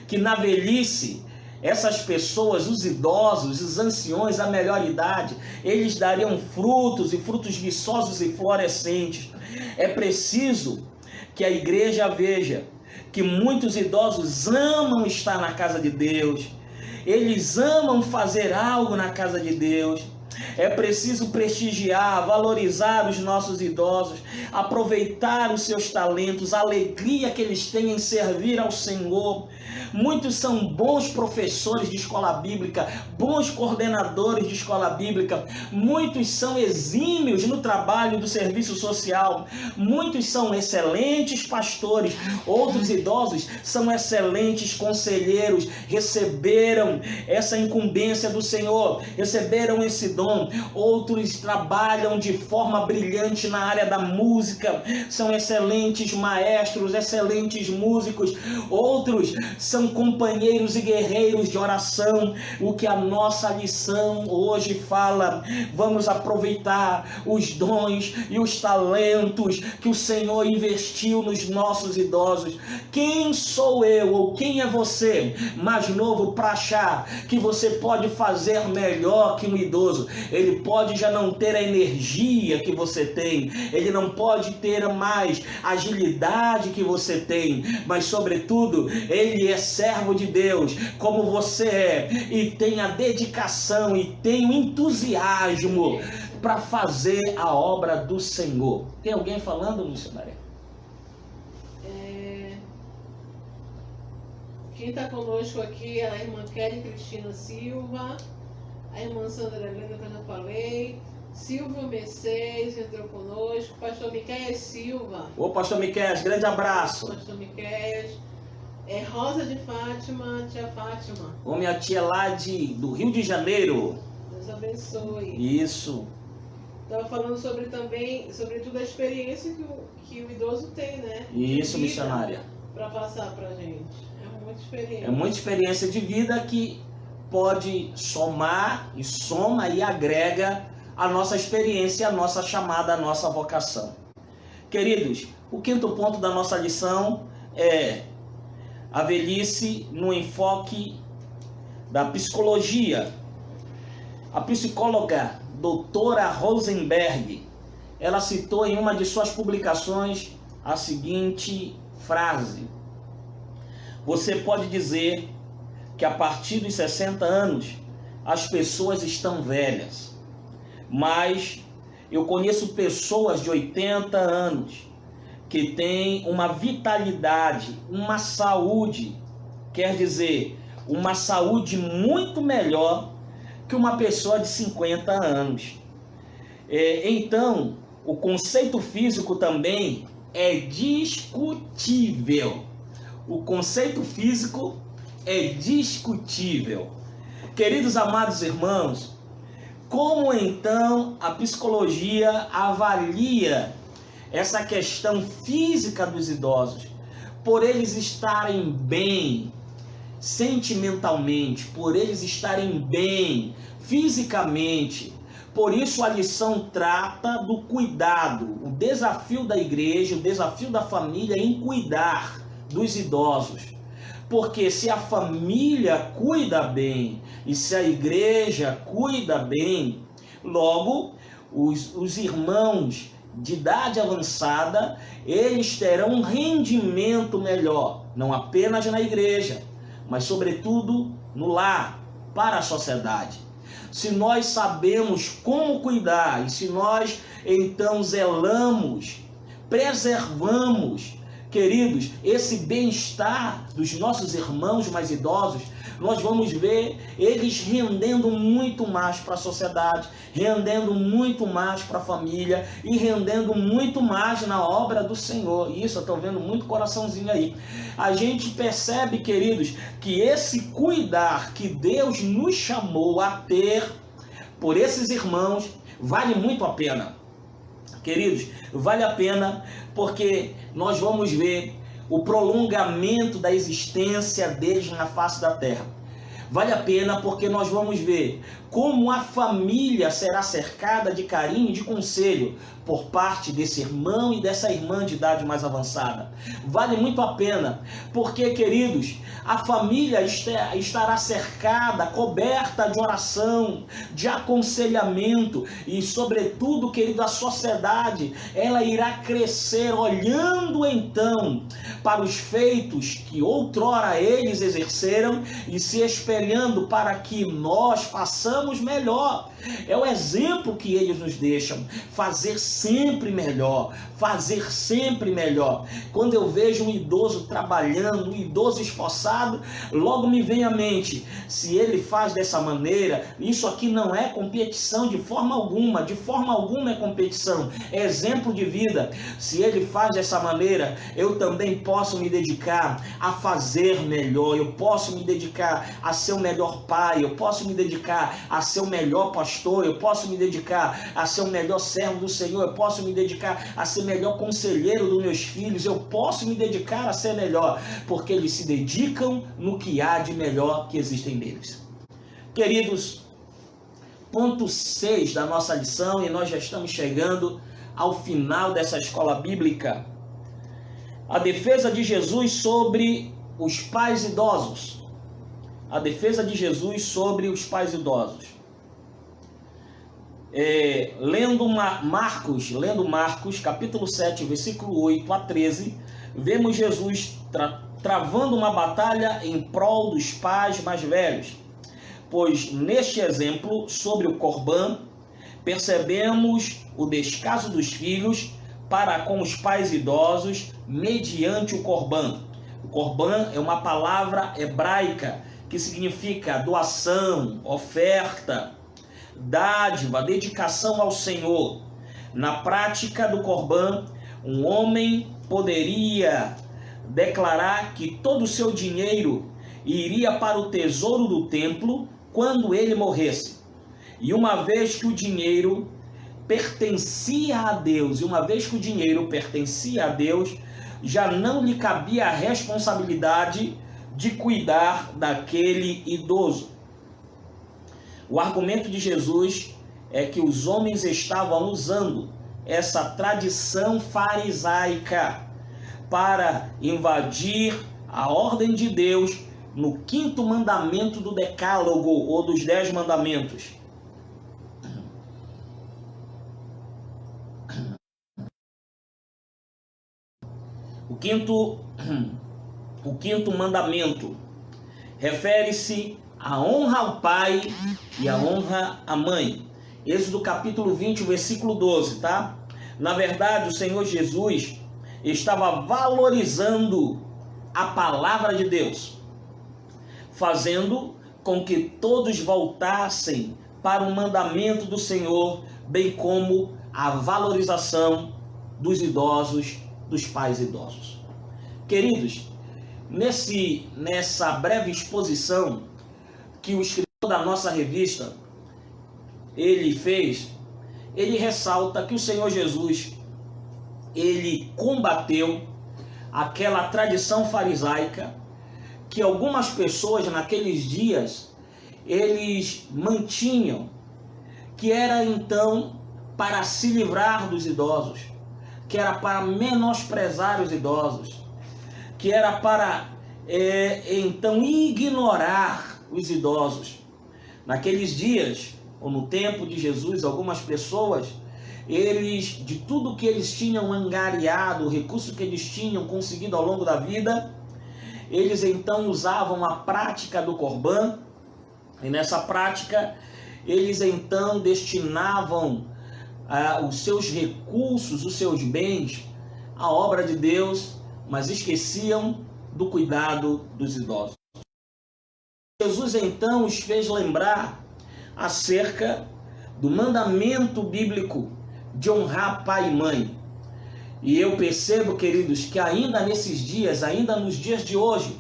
que na velhice, essas pessoas, os idosos, os anciões, a melhor idade, eles dariam frutos, e frutos viçosos e florescentes. É preciso que a igreja veja que muitos idosos amam estar na casa de Deus, eles amam fazer algo na casa de Deus. É preciso prestigiar, valorizar os nossos idosos, aproveitar os seus talentos, a alegria que eles têm em servir ao Senhor. Muitos são bons professores de escola bíblica, bons coordenadores de escola bíblica. Muitos são exímios no trabalho do serviço social. Muitos são excelentes pastores. Outros idosos são excelentes conselheiros. Receberam essa incumbência do Senhor, receberam esse dom. Outros trabalham de forma brilhante na área da música. São excelentes maestros, excelentes músicos. Outros são companheiros e guerreiros de oração. O que a nossa lição hoje fala: vamos aproveitar os dons e os talentos que o Senhor investiu nos nossos idosos. Quem sou eu ou quem é você, mais novo, para achar que você pode fazer melhor que um idoso? Ele pode já não ter a energia que você tem, ele não pode ter mais agilidade que você tem, mas sobretudo ele é servo de Deus, como você é, e tem a dedicação e tem o entusiasmo para fazer a obra do Senhor. Tem alguém falando, missionária? Quem está conosco aqui é a irmã Kelly Cristina Silva, a irmã Sandra Helena, que eu já falei, Silvio Mercedes entrou conosco, pastor Miqueias Silva. Ô, pastor Miqueias, grande abraço. Pastor Miqueias, É Rosa de Fátima, tia Fátima. Ô, minha tia lá do Rio de Janeiro. Deus abençoe. Isso. Estava falando sobre também, sobretudo a experiência que o idoso tem, né? Isso, missionária. Para passar para a gente. É muita experiência. É muita experiência de vida que pode somar e soma e agrega a nossa experiência, a nossa chamada, a nossa vocação. Queridos, o quinto ponto da nossa lição é a velhice no enfoque da psicologia. A psicóloga doutora Rosenberg, ela citou em uma de suas publicações a seguinte frase: você pode dizer que a partir dos 60 anos as pessoas estão velhas, mas eu conheço pessoas de 80 anos que têm uma vitalidade, uma saúde, quer dizer, uma saúde muito melhor que uma pessoa de 50 anos. Então, o conceito físico também é discutível. O conceito físico é discutível. Queridos amados irmãos, como então a psicologia avalia essa questão física dos idosos? Por eles estarem bem sentimentalmente, por eles estarem bem fisicamente. Por isso a lição trata do cuidado, o desafio da igreja, o desafio da família em cuidar dos idosos. Porque se a família cuida bem e se a igreja cuida bem, logo os irmãos de idade avançada, eles terão um rendimento melhor, não apenas na igreja, mas sobretudo no lar, para a sociedade. Se nós sabemos como cuidar e se nós então zelamos, preservamos, queridos, esse bem-estar dos nossos irmãos mais idosos, nós vamos ver eles rendendo muito mais para a sociedade, rendendo muito mais para a família e rendendo muito mais na obra do Senhor. Isso eu estou vendo muito coraçãozinho aí. A gente percebe, queridos, que esse cuidar que Deus nos chamou a ter por esses irmãos vale muito a pena. Queridos, vale a pena porque nós vamos ver o prolongamento da existência deles na face da terra. Vale a pena porque nós vamos ver como a família será cercada de carinho e de conselho por parte desse irmão e dessa irmã de idade mais avançada. Vale muito a pena porque, queridos, a família estará cercada, coberta de oração, de aconselhamento e, sobretudo, querido, a sociedade, ela irá crescer olhando então para os feitos que outrora eles exerceram e se espelhando para que nós façamos melhor. É o exemplo que eles nos deixam, fazer sempre melhor, fazer sempre melhor. Quando eu vejo um idoso trabalhando, um idoso esforçado, logo me vem à mente, se ele faz dessa maneira, isso aqui não é competição de forma alguma é competição, é exemplo de vida. Se ele faz dessa maneira, eu também posso me dedicar a fazer melhor, eu posso me dedicar a ser o melhor pai, eu posso me dedicar a ser o melhor pastor, eu posso me dedicar a ser o melhor servo do Senhor, eu posso me dedicar a ser melhor conselheiro dos meus filhos, eu posso me dedicar a ser melhor, porque eles se dedicam no que há de melhor que existem neles. Queridos, ponto 6 da nossa lição, e nós já estamos chegando ao final dessa escola bíblica. A defesa de Jesus sobre os pais idosos. A defesa de Jesus sobre os pais idosos. Lendo Marcos, capítulo 7, versículo 8 a 13, vemos Jesus travando uma batalha em prol dos pais mais velhos. Pois neste exemplo sobre o Corbã, percebemos o descaso dos filhos para com os pais idosos mediante o Corbã. O Corbã é uma palavra hebraica que significa doação, oferta, dádiva, dedicação ao Senhor. Na prática do Corbã, um homem poderia declarar que todo o seu dinheiro iria para o tesouro do templo quando ele morresse. E uma vez que o dinheiro pertencia a Deus, já não lhe cabia a responsabilidade de cuidar daquele idoso. O argumento de Jesus é que os homens estavam usando essa tradição farisaica para invadir a ordem de Deus no 5º mandamento do Decálogo, ou dos 10 mandamentos. O quinto mandamento refere-se à honra ao pai e à honra à mãe. Êxodo capítulo 20, versículo 12, tá? Na verdade, o Senhor Jesus estava valorizando a palavra de Deus, fazendo com que todos voltassem para o mandamento do Senhor, bem como a valorização dos idosos, dos pais idosos. Queridos, nessa breve exposição que o escritor da nossa revista ele fez, ele ressalta que o Senhor Jesus ele combateu aquela tradição farisaica que algumas pessoas naqueles dias eles mantinham, que era então para se livrar dos idosos, que era para menosprezar os idosos, que era para então ignorar os idosos. Naqueles dias, ou no tempo de Jesus, algumas pessoas, eles, de tudo que eles tinham angariado, o recurso que eles tinham conseguido ao longo da vida, eles então usavam a prática do Corban, e nessa prática eles então destinavam os seus recursos, os seus bens à obra de Deus, mas esqueciam do cuidado dos idosos. Jesus então os fez lembrar acerca do mandamento bíblico de honrar pai e mãe. E eu percebo, queridos, que ainda nesses dias, ainda nos dias de hoje,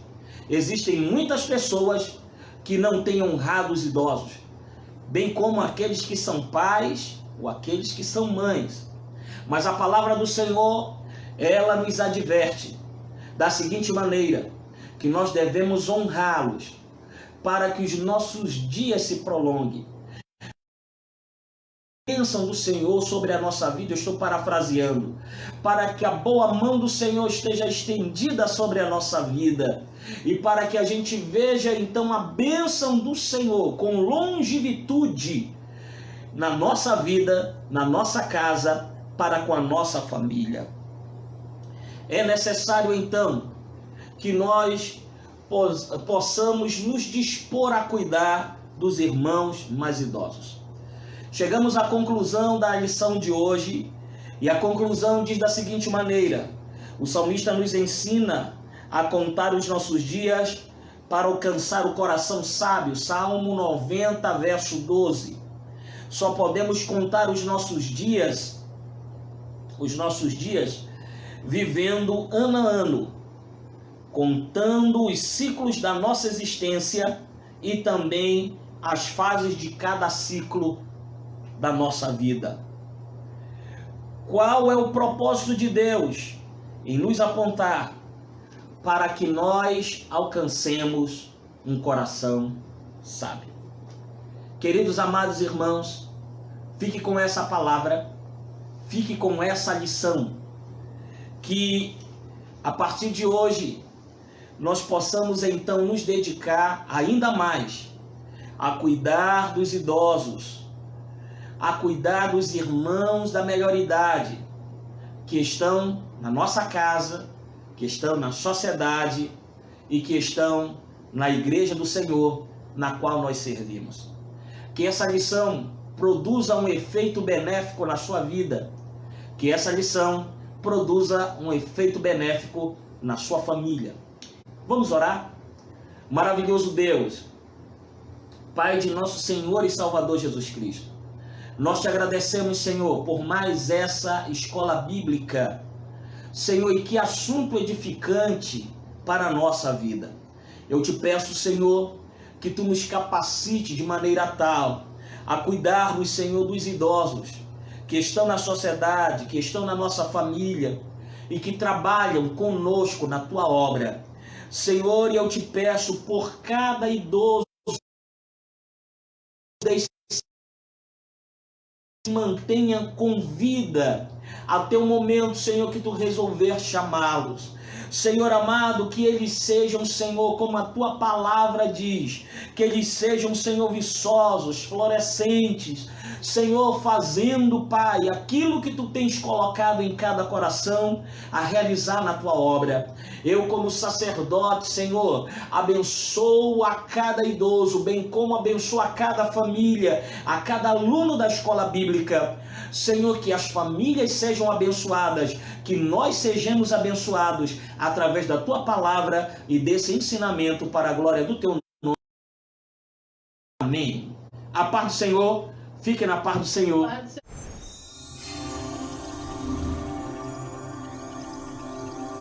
existem muitas pessoas que não têm honrado os idosos, bem como aqueles que são pais ou aqueles que são mães. Mas a palavra do Senhor, ela nos adverte da seguinte maneira, que nós devemos honrá-los para que os nossos dias se prolonguem. A bênção do Senhor sobre a nossa vida, eu estou parafraseando, para que a boa mão do Senhor esteja estendida sobre a nossa vida e para que a gente veja então a bênção do Senhor com longevidade na nossa vida, na nossa casa, para com a nossa família. É necessário então que nós possamos nos dispor a cuidar dos irmãos mais idosos. Chegamos à conclusão da lição de hoje, e a conclusão diz da seguinte maneira: o salmista nos ensina a contar os nossos dias para alcançar o coração sábio. Salmo 90, verso 12. Só podemos contar os nossos dias vivendo ano a ano, contando os ciclos da nossa existência e também as fases de cada ciclo da nossa vida. Qual é o propósito de Deus em nos apontar para que nós alcancemos um coração sábio? Queridos amados irmãos, fique com essa palavra, fique com essa lição, que a partir de hoje nós possamos então nos dedicar ainda mais a cuidar dos idosos, a cuidar dos irmãos da melhor idade, que estão na nossa casa, que estão na sociedade e que estão na igreja do Senhor, na qual nós servimos. Que essa lição produza um efeito benéfico na sua vida, que essa lição produza um efeito benéfico na sua família. Vamos orar? Maravilhoso Deus, Pai de nosso Senhor e Salvador Jesus Cristo, nós te agradecemos, Senhor, por mais essa escola bíblica Senhor, e que assunto edificante para a nossa vida. Eu te peço, Senhor, que tu nos capacite de maneira tal a cuidarmos, Senhor, dos idosos que estão na sociedade, que estão na nossa família e que trabalham conosco na tua obra. Senhor, eu te peço por cada idoso se mantenha com vida até o momento, Senhor, que tu resolver chamá-los. Senhor amado, que eles sejam, Senhor, como a tua palavra diz, que eles sejam, Senhor, viçosos, florescentes, Senhor, fazendo, Pai, aquilo que tu tens colocado em cada coração a realizar na tua obra. Eu, como sacerdote, Senhor, abençoo a cada idoso, bem como abençoo a cada família, a cada aluno da escola bíblica. Senhor, que as famílias sejam abençoadas, que nós sejamos abençoados através da tua palavra e desse ensinamento para a glória do teu nome. Amém. A paz do Senhor, fique na paz do Senhor.